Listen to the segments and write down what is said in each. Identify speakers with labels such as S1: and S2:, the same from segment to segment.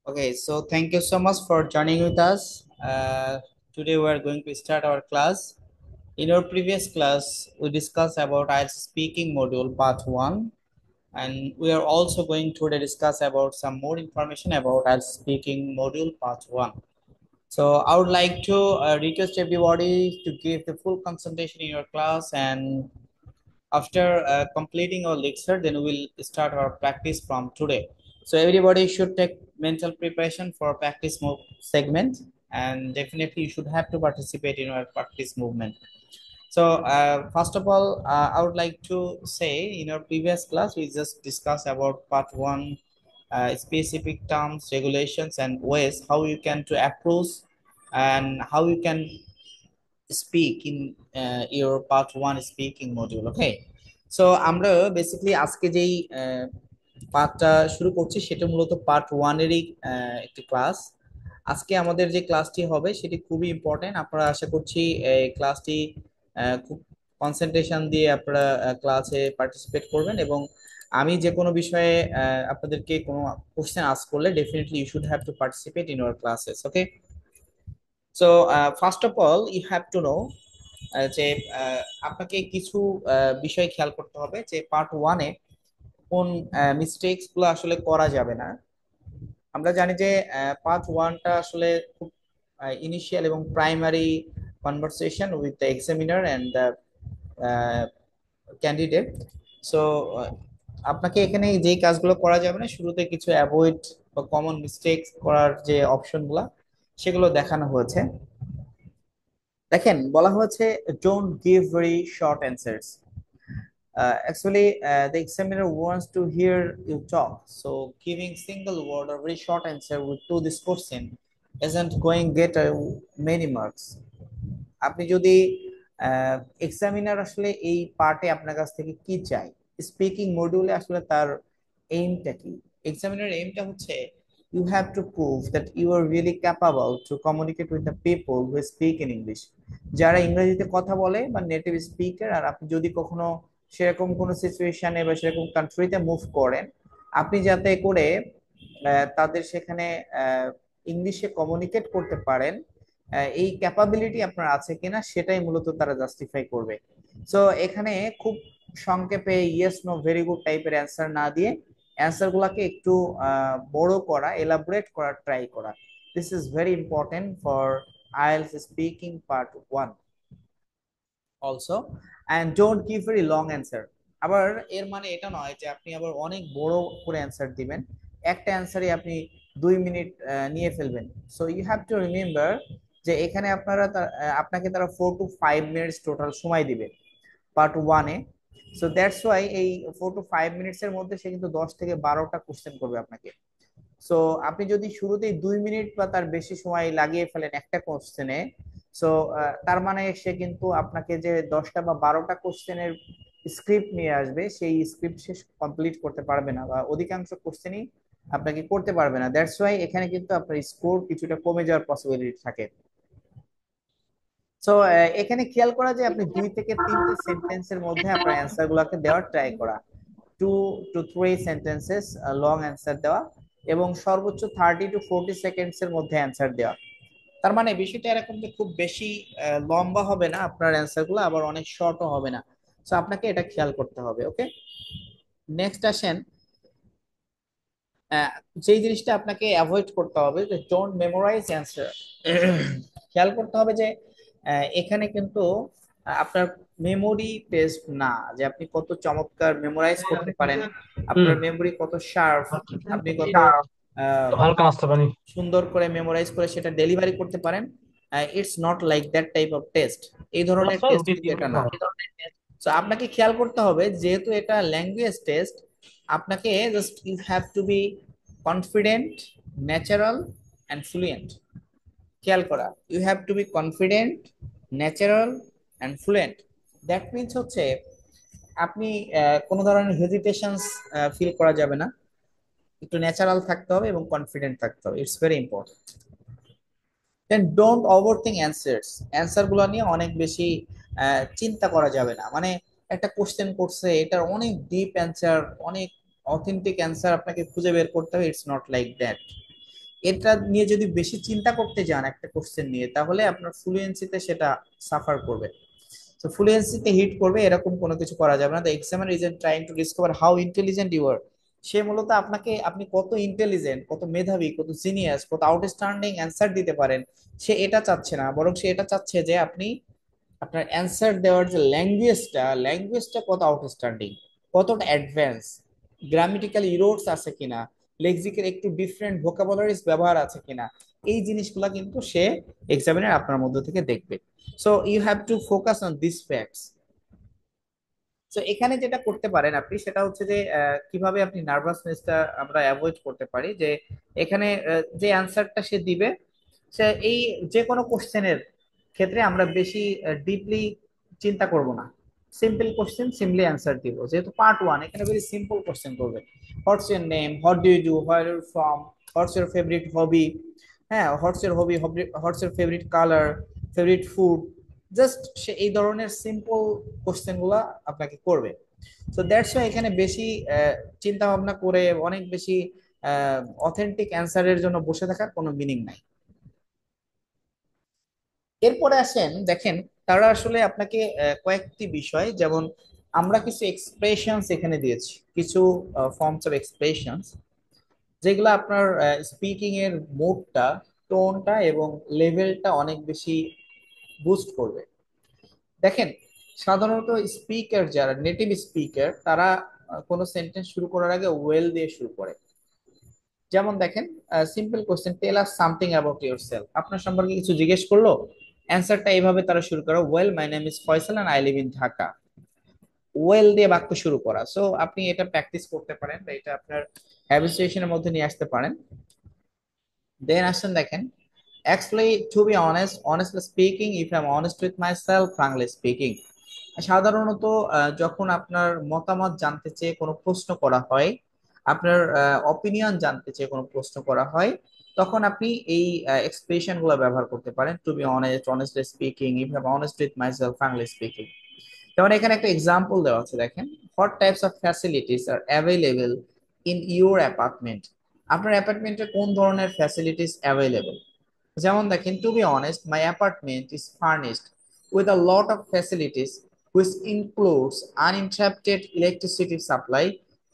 S1: Okay, so thank you so much for joining with us. Today we are going to start our class. In our previous class, we discussed about IELTS speaking module part 1, and we are also going to discuss about some more information about IELTS speaking module part 1. So I would like to request everybody to give the full concentration in your class, and after completing our lecture, then we will start our practice from today. So everybody should take mental preparation for practice move segment, and definitely you should have to participate in our practice movement. So first of all, I would like to say in our previous class we just discussed about part one, specific terms, regulations, and ways how you can to approach and how you can speak in your part one speaking module. Okay, so আমরা basically আজকে যেই পার্টটা শুরু করছি সেটা মূলত part ওয়ানেরই একটি class. আজকে আমাদের যে ক্লাসটি হবে সেটি খুবই ইম্পর্টেন্ট, আপনারা আশা করছি এই ক্লাসটি খুব কনসেন্ট্রেশন দিয়ে আপনারা ক্লাসে পার্টিসিপেট করবেন, এবং আমি যে কোনো বিষয়ে আপনাদেরকে কোনো কোশ্চেন আস্ক করলে definitely you should have to participate in our classes. Okay, so first of all you have to know যে আপনাকে কিছু বিষয় খেয়াল করতে হবে যে পার্ট ওয়ানে কোন মিস্টেকস গুলো আসলে করা যাবে না। আমরা জানি যে পার্ট ওয়ানটা আসলে খুব ইনিশিয়াল এবং primary conversation with the examiner and the candidate. So আপনাকে এখানে যেই কাজগুলো করা যাবে না, শুরুতে কিছু অ্যাভয়েড বা কমন মিস্টেকস করার যে অপশনগুলো সেগুলো দেখানো হয়েছে। দেখেন, বলা হয়েছে don't give very short answers. Actually, the examiner wants to hear you talk. So giving single word or very short answer to this question isn't going to get many marks. আপনি যদি এক্সামিনার আসলে এই পার্টে আপনার কাছ থেকে কি চাই, স্পিকিং মডিউলে আসলে তার এইমটা কি? এক্সামিনার এইমটা হচ্ছে you have to prove that you are really capable to communicate with the people who speak in English. যারা ইংরেজিতে কথা বলে বা নেটিভ স্পিকার, আর আপনি যদি কখনো সেরকম কোনো সিচুয়েশনে বা সেরকম কান্ট্রিতে মুভ করেন, আপনি যাতে করে তাদের সেখানে ইংলিশে কমিউনিকেট করতে পারেন, এই ক্যাপাবিলিটি আপনার আছে কিনা সেটাই মূলত তারা জাস্টিফাই করবে। সো এখানে খুব সংক্ষেপে ইয়েস নো ভেরি গুড টাইপের অ্যান্সার না দিয়ে অ্যান্সার গুলাকে একটু বড় করা, এলাবোরেট করার ট্রাই করা। This is very important for IELTS speaking part one also. And don't give very long answer. আবার এর মানে এটা নয় যে আপনি আবার অনেক বড় করে অ্যান্সার দিবেন, একটা অ্যান্সারে আপনি 2 মিনিট নিয়ে ফেলবেন। So you have to remember যে এখানে আপনাকে তারা 4 to 5 মিনিটস টোটাল সময় দিবে পার্ট ওয়ানে। সো দ্যাটস ওয়াই এই 4 to 5 মিনিটস এর মধ্যে সে কিন্তু 10 থেকে 12টা কোশ্চেন করবে আপনাকে। সো আপনি যদি শুরুতেই 2 মিনিট বা তার বেশি সময় লাগিয়ে ফেলেন একটা কোশ্চেনে, সো তার মানে সে কিন্তু আপনাকে যে 10টা বা 12টা কোশ্চেনের স্ক্রিপ্ট নিয়ে আসবে, সেই স্ক্রিপ্ট সে কমপ্লিট করতে পারবে না, বা অধিকাংশ কোশ্চেনই আপনাকে করতে পারবে না। দ্যাটস ওয়াই এখানে কিন্তু আপনার স্কোর কিছুটা কমে যাওয়ার পসিবিলিটি থাকে। সো এখানে খেয়াল করা যে আপনি 2 থেকে 3টে সেন্টেন্সের মধ্যে আপনার অ্যান্সার গুলাকে দেওয়ার ট্রাই করা, 2 to 3 সেন্টেন্সেস লং অ্যান্সার দেওয়া, এবং সর্বোচ্চ 30 to 40 সেকেন্ডস এর মধ্যে অ্যান্সার দেওয়া। তার মানে বিষয়টা এরকম যে খুব বেশি লম্বা হবে না আপনার অ্যান্সার গুলো, আবার অনেক শর্টও হবে না। সো আপনাকে এটা খেয়াল করতে হবে। ওকে, নেক্সট আসেন, আহ, যেই জিনিসটা আপনাকে অ্যাভয়েড করতে হবে যে ডোন্ট মেমোরাইজ অ্যান্সার। খেয়াল করতে হবে যে এখানে কিন্তু আপনার মেমোরি টেস্ট না, যে আপনি কত চমৎকার মেমোরাইজ করতে পারেন,
S2: হুম।
S1: আপনার মেমোরি কত শার্প, আপনি কত আহ,
S2: হালকা নাস্তা পানি।
S1: সুন্দর করে মেমোরাইজ করে সেটা ডেলিভারি করতে পারেন। It's not like that type of test. এই ধরনের
S2: নাস্তা
S1: টেস্ট
S2: রুটি
S1: কিন্তু
S2: দিয়ে
S1: এটা না।
S2: খাওয়া।
S1: সো আপনাকে খেয়াল করতে হবে যেহেতু এটা ল্যাঙ্গুয়েজ টেস্ট, আপনাকে just you have to be confident, natural and fluent. খেয়াল করা, you have to be confident, natural and fluent. That means হচ্ছে আপনি কোনো ধরনের হেজিটেশনস ফিল করা যাবে না, একটু ন্যাচারাল থাকতে হবে এবং কনফিডেন্ট থাকতে হবে। It's very important. Then don't overthink answers. Answer গুলো নিয়ে অনেক বেশি চিন্তা করা যাবে না। মানে একটা কোশ্চেন করছে, এটার অনেক ডিপ অ্যান্সার, অনেক অথেন্টিক অ্যান্সার আপনাকে খুঁজে বের করতে হবে। It's not like that. এটা নিয়ে যদি বেশি চিন্তা করতে যান একটা কোশ্চেন নিয়ে, তাহলে আপনার ফ্লুয়েন্সিতে সেটা সাফার করবে। তো ফ্লুয়েন্সিতে হিট করবে এরকম কোনো কিছু করা যাবে না। The examiner is trying to discover how intelligent you are. সে মূলত আপনাকে, আপনি কত ইন্টেলিজেন্ট, কত মেধাবী, কত জিনিয়াস, কত আউটস্ট্যান্ডিং অ্যান্সার দিতে পারেন, সে এটা চাচ্ছে না। বরং সে এটা চাচ্ছে যে আপনি আপনার অ্যান্সার দেওয়ার যে ল্যাঙ্গুয়েজটা কত আউটস্ট্যান্ডিং, কতটা অ্যাডভান্স, গ্রামেটিক্যাল ইরোডস আছে কিনা, লেক্সিকের একটু ডিফারেন্ট ভোকাবুলারিজ ব্যবহার আছে কিনা, এই জিনিসগুলা কিন্তু সে এক্সামিনার আপনার মধ্য থেকে দেখবে। So you have to focus on this facts. তো এখানে যেটা করতে পারেন আপনি, সেটা হচ্ছে যে কিভাবে আপনি নার্ভাসনেসটা আমরা অ্যাভয়েড করতে পারি, যে এখানে যে অ্যান্সারটা সে দিবে, সে এই যে কোনো কোশ্চেনের ক্ষেত্রে আমরা বেশি ডিপলি চিন্তা করব না। সিম্পল কোশ্চেন সিম্পলি অ্যান্সার দিব, যেহেতু পার্ট ওয়ান, এখানে ভেরি সিম্পল কোশ্চেন করবে। What's your name, what do you do, where your from, what's your favourite hobby, হ্যাঁ, what's your hobby, what's your favourite colour, favourite food. Just say এই ধরনের simple question গুলা আপনাকে করবে। তো that's why এখানে বেশি চিন্তা ভাবনা করে অনেক বেশি অথেন্টিক অ্যান্সারের জন্য বসে থাকার কোনো মিনিং নাই। এরপরে আসেন দেখেন, তারা আসলে আপনাকে কয়েকটি বিষয়, যেমন আমরা কিছু এক্সপ্রেশনস এখানে দিয়েছি, কিছু ফর্মস অফ এক্সপ্রেশনস, যেগুলো আপনার স্পিকিং এর মোডটা, টোনটা এবং লেভেলটা অনেক বেশি বুস্ট করবে। দেখেন, সাধারণত স্পিকার, যারা নেটিভ স্পিকার, তারা কোনো সেন্টেন্স শুরু করার আগে ওয়েল দিয়ে শুরু করে। যেমন দেখেন, simple question, tell us something about yourself, আপনার সম্পর্কে কিছু জিজ্ঞেস করলো, অ্যান্সারটা এইভাবে তারা শুরু করে, well my name is Faisal and I live in Dhaka. Well দিয়ে বাক্য শুরু করা। সো আপনি এটা প্র্যাকটিস করতে পারেন, বা এটা আপনার হ্যাবিচুয়েশনের মধ্যে নিয়ে আসতে পারেন। দেন আসেন দেখেন, actually to be honest, honestly speaking, if I am honest with my self, frankly speaking. সাধারণত যখন আপনার মতামত জানতে চেয়ে কোনো প্রশ্ন করা হয়, আপনার অপিনিয়ন জানতে চেয়ে কোনো প্রশ্ন করা হয়, তখন আপনি এই এক্সপ্রেশন গুলো ব্যবহার করতে পারেন। To be honest, honestly speaking, if I am honest with my self, frankly speaking. যেমন এখানে একটা এক্সাম্পল দেওয়া আছে দেখেন, what types of facilities are available in your apartment. আপনার অ্যাপার্টমেন্টে কোন ধরনের ফ্যাসিলিটিস অ্যাভেলেবল। যেমন দেখেন, to be honest my apartment is furnished with a lot of facilities which includes uninterrupted electricity supply,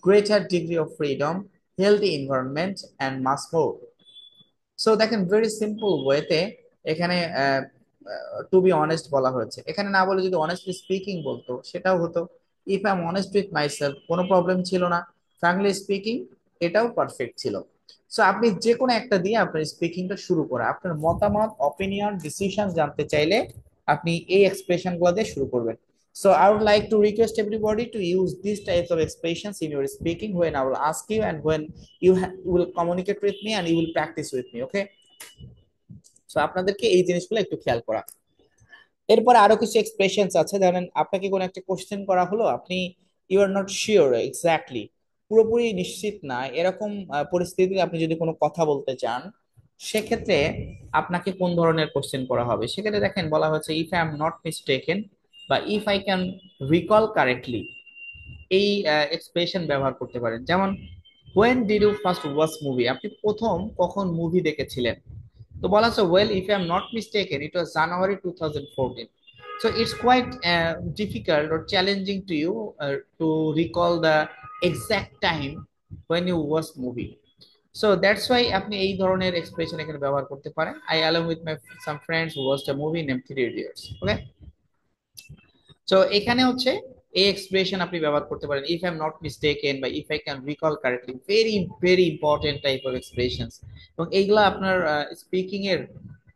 S1: greater degree of freedom, healthy environment and much more. So দেখেন, very simple ওয়েতে এখানে two be honest বলা হয়েছে। এখানে না বলে যদি honestly speaking বলতো, সেটাও হতো। If I am honest with myself, কোনো প্রবলেম ছিল না। ফ্র্যাঙ্কলি স্পিকিং, এটাও পারফেক্ট ছিল। সো আপনি যে কোনো একটা দিয়ে আপনার স্পিকিংটা শুরু করা, আপনার মতামত, অপিনিয়ন, ডিসিশন জানতে চাইলে আপনি এই এক্সপ্রেশন গুলো দিয়ে শুরু করবেন। So I would like to request everybody to use these types of expressions in your speaking when I will ask you, and when will communicate with me and you will practice with me. Okay? So আপনাদেরকে এই জিনিসগুলো একটু খেয়াল করা। এরপর আরো কিছু expressions আছে, ধরেন আপনাকে কোনো একটা কোশ্চেন করা হলো, আপনি you are not sure exactly, পুরোপুরি নিশ্চিত না, এরকম পরিস্থিতিতে আপনি যদি কোনো কথা বলতে চান, সেক্ষেত্রে আপনাকে কোন ধরনের কোশ্চেন করা হবে। সেক্ষেত্রে দেখেন বলা হচ্ছে, if I am not mistaken বা if I can recall correctly, এই এক্সপ্রেশন ব্যবহার করতে পারেন। যেমন, when did you first watch movie, আপনি প্রথম কখন মুভি দেখেছিলেন। তো বলা আছে, well if I am not mistaken it was January 2014। So it's quite difficult or challenging to you to recall the exact time when you watch movie. So that's why আপনি এই ধরনের এক্সপ্রেশন এখানে ব্যবহার করতে পারেন। I along with my some friends who watched a movie named Three Idiots. Okay? So এখানে হচ্ছে এই এক্সপ্রেশন আপনি ব্যবহার করতে পারেন, if I am not mistaken বা if I can recall correctly. Very very important type of expressions, এবং এইগুলা আপনার স্পিকিং এর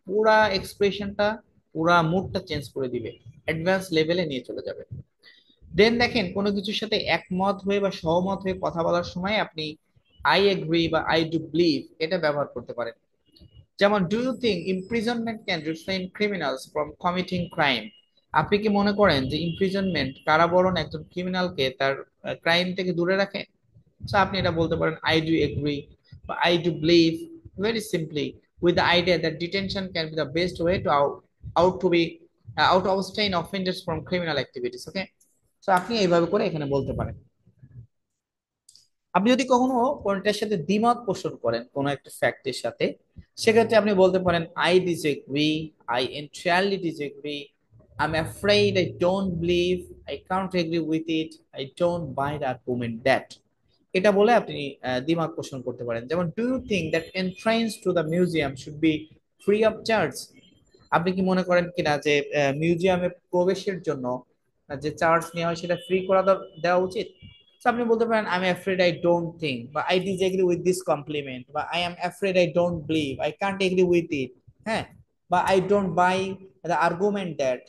S1: পুরা এক্সপ্রেশনটা, পুরা মুডটা চেঞ্জ করে দিবে, অ্যাডভান্স লেভেলে নিয়ে চলে যাবে। দেন দেখেন, কোনো কিছুর সাথে একমত হয়ে বা সহমত হয়ে কথা বলার সময় আপনি আই এগ্রি বা আই ডু বিলিভ এটা ব্যবহার করতে পারেন। যেমন, do you think imprisonment can refrain criminals from committing crime. আপনি কি মনে করেন যে ইমপ্রিজনমেন্ট, কারাবরণ, একজন ক্রিমিনালকে তার ক্রাইম থেকে দূরে রাখে। সো আপনি এটা বলতে পারেন, আই ডু এগ্রি বা I do believe, very simply, with the idea that detention can be the best way to out to be out abstain offenders from criminal activities. Okay? So আপনি এইভাবে করে এখানে বলতে পারেন। আপনি যদি কখনো কোনটার সাথে দ্বিমত পোষণ করেন কোনো একটা ফ্যাক্টের সাথে, সেক্ষেত্রে আপনি বলতে পারেন I disagree, I entirely disagree, I am afraid, I don't believe, I can't agree with it, I don't buy the argument that. এটা বলে আপনি দ্বিমত পোষণ করতে পারেন। যেমন, do you think that entrance to the museum should be free of charge? আপনি কি মনে করেন কিনা যে মিউজিয়ামে প্রবেশের জন্য যে চার্জ নেওয়া হয় সেটা ফ্রি করা দেওয়া উচিত? So আপনি বলতে পারেন I am afraid I don't think, বা I disagree with this compliment, বা I am afraid I don't believe, I can't agree with it. হ্যাঁ, বা I don't buy the argument that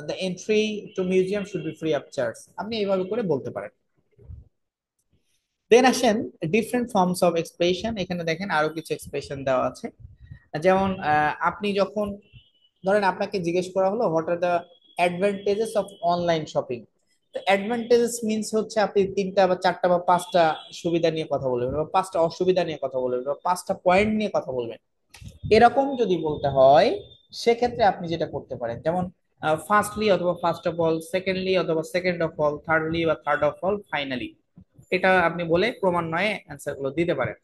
S1: the entry to museum should be free of charge. আপনি এইভাবে করে বলতে পারেন। দেন আসেন ডিফারেন্ট ফর্মস অফ এক্সপ্রেশন। এখানে দেখেন আরো কিছু এক্সপ্রেশন দেওয়া আছে। যেমন আপনি যখন ধরেন আপনাকে জিজ্ঞেস করা হলো what are the advantages of online shopping. তো অ্যাডভান্টেজেস মিনস হচ্ছে আপনি তিনটা বা চারটা বা পাঁচটা সুবিধা নিয়ে কথা বলবেন, বা পাঁচটা অসুবিধা নিয়ে কথা বলবেন, বা পাঁচটা পয়েন্ট নিয়ে কথা বলবেন। এরকম যদি বলতে হয়, সেক্ষেত্রে আপনি যেটা করতে পারেন, যেমন ফার্স্টলি অথবা ফার্স্ট অফ অল, সেকেন্ডলি অথবা সেকেন্ড অফ অল, থার্ডলি বা থার্ড অফ অল, ফাইনালি, এটা আপনি বলে ক্রমান্বয়ে অ্যান্সার গুলো দিতে পারেন।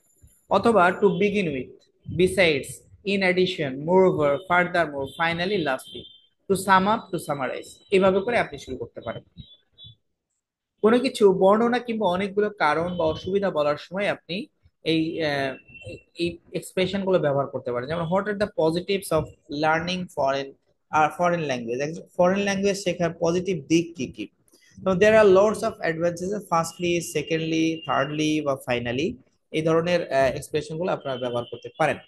S1: অথবা to begin with, besides, in addition, moreover, furthermore, finally, lastly, to sum up, to summarise, এভাবে করে আপনি শুরু করতে পারেন। কোনো কিছু বর্ণনা কিংবা অনেকগুলো কারণ বা অসুবিধা বলার সময় আপনি এই আহ, এই এক্সপ্রেশন গুলো ব্যবহার করতে পারেন। যেমন, what are the positives of learning foreign language, foreign language শেখার পজিটিভ দিক কি কি? তো there are lots of advantages, firstly, secondly, thirdly বা ফাইনালি, এই ধরনের এক্সপ্রেশন গুলো আপনারা ব্যবহার করতে পারেন।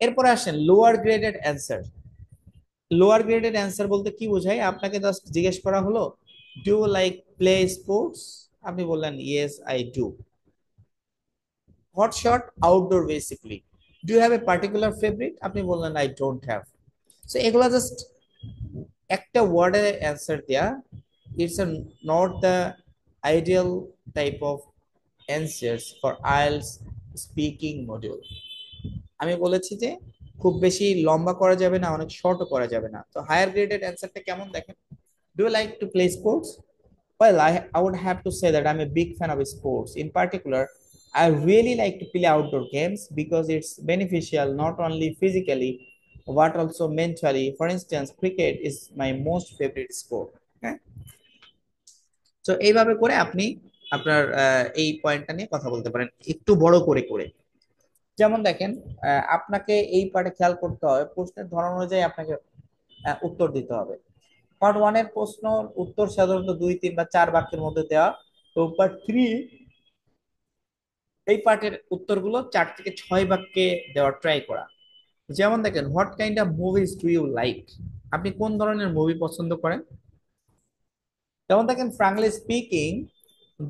S1: এরপরে আসেন lower graded answer. Lower graded answer বলতে কি বোঝায়? আপনাকে জাস্ট জিজ্ঞেস করা হলো, ডু লাইক প্লে স্পোর্টস? আপনি বললেন yes I do. Hot shot, outdoor basically. Do you have a particular favourite? আপনি বললেন আই ডোন্ট হ্যাভ। সো এগুলা জাস্ট একটা ওয়ার্ডে অ্যান্সার দেয়া। It's not the ideal type of answers for IELTS speaking module. আমি বলেছি যে খুব বেশি লম্বা করা যাবে না, অনেক শর্টও করা যাবে না। তো হায়ার গ্রেডেড অ্যান্সারটা কেমন দেখেন? Do you like to play sports? Well, I would have to say that I'm a big fan of sports. In particular, I really like to play outdoor games because it's beneficial not only physically but also mentally. For instance, cricket is my most favorite sport. হ্যাঁ, তো এইভাবে করে আপনি আপনার এই পয়েন্টটা নিয়ে কথা বলতে পারেন একটু বড় করে করে। যেমন দেখেন, আপনাকে এই পার্টে খেয়াল করতে হবে, প্রশ্নের ধরন অনুযায়ী আপনাকে উত্তর দিতে হবে। পার্ট ওয়ান এর প্রশ্ন উত্তর সাধারণত দুই, তিন বা চার বাক্যের মধ্যে দেওয়া। তো পার্ট থ্রি, এই পার্টের উত্তরগুলো 4 থেকে 6 বাক্যে দেওয়ার ট্রাই করা। যেমন দেখেন, what kind of movies do you like? আপনি কোন ধরনের মুভি পছন্দ করেন? যেমন দেখেন, frankly speaking,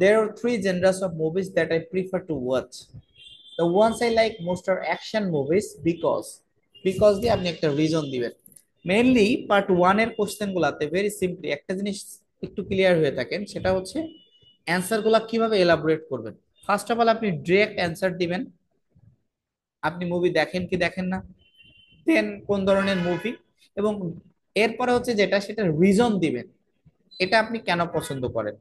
S1: there are three genres of movies that I prefer to watch. The ones I like most are action movies because দিয়ে আপনি একটা রিজন দিবেন। মেইনলি পার্ট ওয়ান এর কোশ্চেন গুলাতে ভেরি সিম্পলি একটা জিনিস একটু ক্লিয়ার হয়ে থাকেন, সেটা হচ্ছে অ্যান্সার গুলা কিভাবে এলাবোরেট করবেন। ফার্স্ট অফ অল আপনি ডিরেক্ট অ্যান্সার দিবেন, আপনি মুভি দেখেন কি দেখেন না, দেন কোন ধরনের মুভি, এবং এরপরে হচ্ছে যেটা সেটা রিজন দিবেন, এটা আপনি কেন পছন্দ করেন,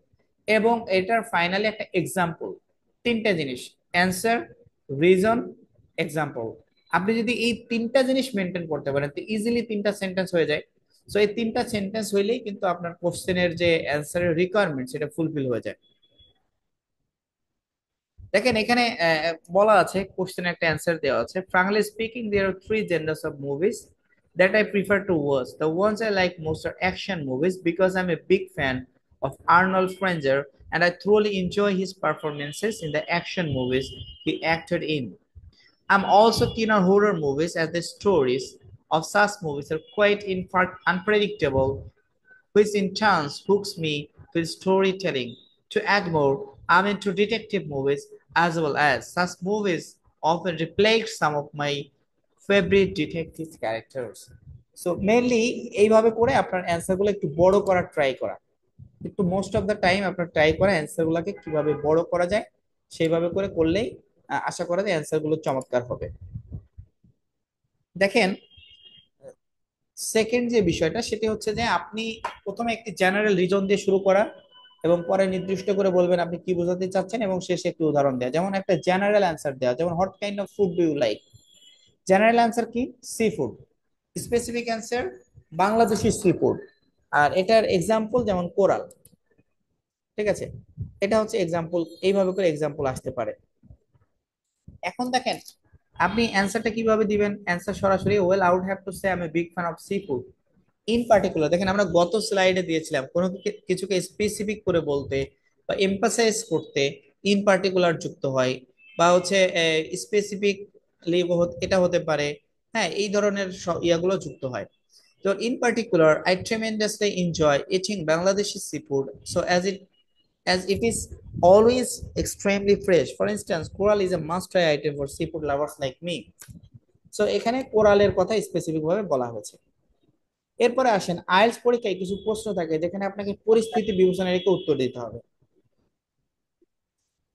S1: এবং এটার ফাইনালি একটা এক্সাম্পল। তিনটা জিনিস, অ্যান্সার, রিজন, এক্সাম্পল। আপনি যদি এই তিনটা জিনিস মেনটেন করতে পারেন তো ইজিলি তিনটা সেন্টেন্স হয়ে যায়। সো এই তিনটা সেন্টেন্স হইলেই কিন্তু আপনার কোশ্চেনের যে অ্যান্সারের রিকোয়ারমেন্ট সেটা ফুলফিল হয়ে যায়। দেখেন এখানে বলা আছে, কোশ্চেন একটা অ্যান্সার দেওয়া আছে, frankly speaking there are three genres of movies that I prefer to watch. The ones I like most are action movies because I'm a big fan of Arnold Schwarzenegger and I truly enjoy his performances in the action movies he acted in. I'm also keen on horror movies as the stories of such movies are quite in fact unpredictable, which in turn hooks me with storytelling. To add more, I'm into detective movies as well, as such movies often reflect some of my favorite detective characters. So mainly এইভাবে করে আপনার answer গুলো একটু বড় করার try করা, একটু most of the time আপনার ট্রাই করা অ্যান্সার গুলাকে কিভাবে বড় করা যায় সেইভাবে করে করলেই আশা করা যায় অ্যান্সার গুলো চমৎকার হবে। দেখেন, সেকেন্ড যে বিষয়টা সেটি হচ্ছে যে আপনি প্রথমে একটি জেনারেল রিজন দিয়ে শুরু করা, এবং পরে নির্দিষ্ট করে বলবেন আপনি কি বোঝাতে চাচ্ছেন এবং শেষে একটু উদাহরণ দেয়া, যেমন একটা জেনারেল অ্যান্সার দেওয়া, যেমন what kind of food do you like. General answer কি? Sea food. Specific answer Bangladeshi sea food. আর এটার এক্সাম্পল যেমন কোরাল। ঠিক আছে, এটা হচ্ছে এক্সাম্পল, এইভাবে করে এক্সাম্পল আসতে পারে। এখন দেখেন আপনি অ্যান্সারটা কিভাবে দিবেন। অ্যান্সার সরাসরি, well I would have to say I am a big fan of seafood in particular. দেখেন আমরা গত স্লাইডে দিয়েছিলাম কোনো কিছুকে স্পেসিফিক করে বলতে বা এমফাসাইজ করতে ইন পার্টিকুলার যুক্ত হয়, বা হচ্ছে স্পেসিফিকলি এটা হতে পারে। হ্যাঁ, এই ধরনের ইয়াগুলো যুক্ত হয়। তো in particular I tremendously enjoy eating Bangladeshi sea food, so as it is always extremely fresh. For instance, coral is a must-try item for seafood lovers like me. So এখানে কোরালের কথা স্পেসিফিক ভাবে বলা হয়েছে। এরপরে আসেন, আইএলটিএস পরীক্ষায় কিছু প্রশ্ন থাকে যেখানে আপনাকে পরিস্থিতি বিবেচনায় রেখে উত্তর দিতে হবে।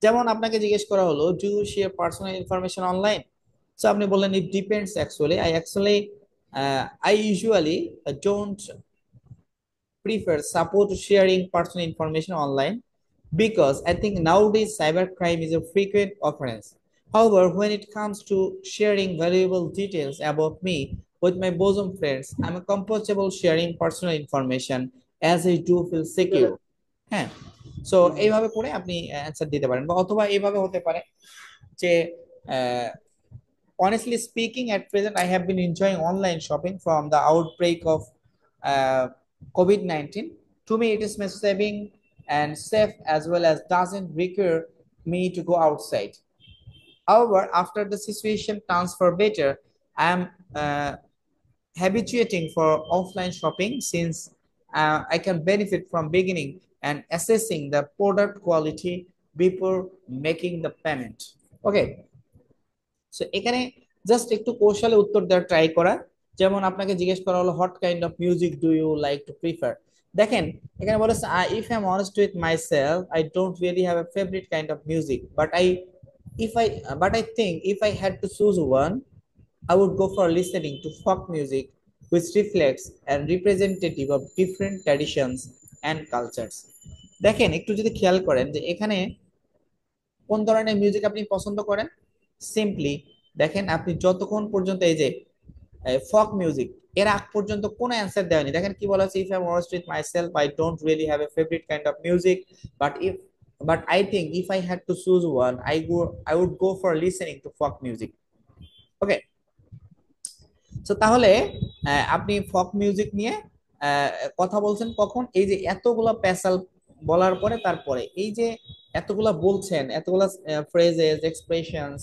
S1: যেমন আপনাকে জিজ্ঞেস করা হলো, do you share personal information online? So আপনি বললেন it depends actually, I usually don't prefer support sharing personal information online because I think nowadays cybercrime is a frequent occurrence. However, when it comes to sharing valuable details about me with my bosom friends, I'm comfortable sharing personal information as I do feel secure. হ্যাঁ, so এইভাবে করে আপনি answer দিতে পারেন, বা অথবা এইভাবে হতে পারে যে honestly speaking, at present, I have been enjoying online shopping from the outbreak of COVID-19. To me, it is saving and safe as well as doesn't require me to go outside. However, after the situation turns for better, I am habituating for offline shopping since I can benefit from beginning and assessing the product quality before making the payment. Okay. So এখানে just একটু কৌশলে উত্তর দেওয়ার try করা। যেমন আপনাকে জিজ্ঞেস করা হলো what kind of music do you like to prefer. দেখেন এখানে বলেছে, if I am honest with my self I don't really have a favourite kind of music, if I but I think if I had to choose one, I would go for listening to folk music which reflects and representative of different traditions and cultures. দেখেন একটু যদি খেয়াল করেন যে এখানে কোন ধরনের music আপনি পছন্দ করেন। সিম্পলি দেখেন আপনি যতক্ষণ পর্যন্ত এই যে ফক মিউজিক, এর আগ পর্যন্ত কোনো অ্যান্সার দেয়নি। দেখেন কি বলা আছে, if I am honest with my self I don't really have a favourite kind of music, but if but I think if I had to choose one I would go for listening to folk music. Okay, তো তাহলে আপনি ফক music নিয়ে কথা বলছেন কখন, এই যে এতগুলা প্যাসাল বলার পরে, তারপরে এই যে এতগুলা বলছেন, এতগুলা ফ্রেজেস এক্সপ্রেশনস,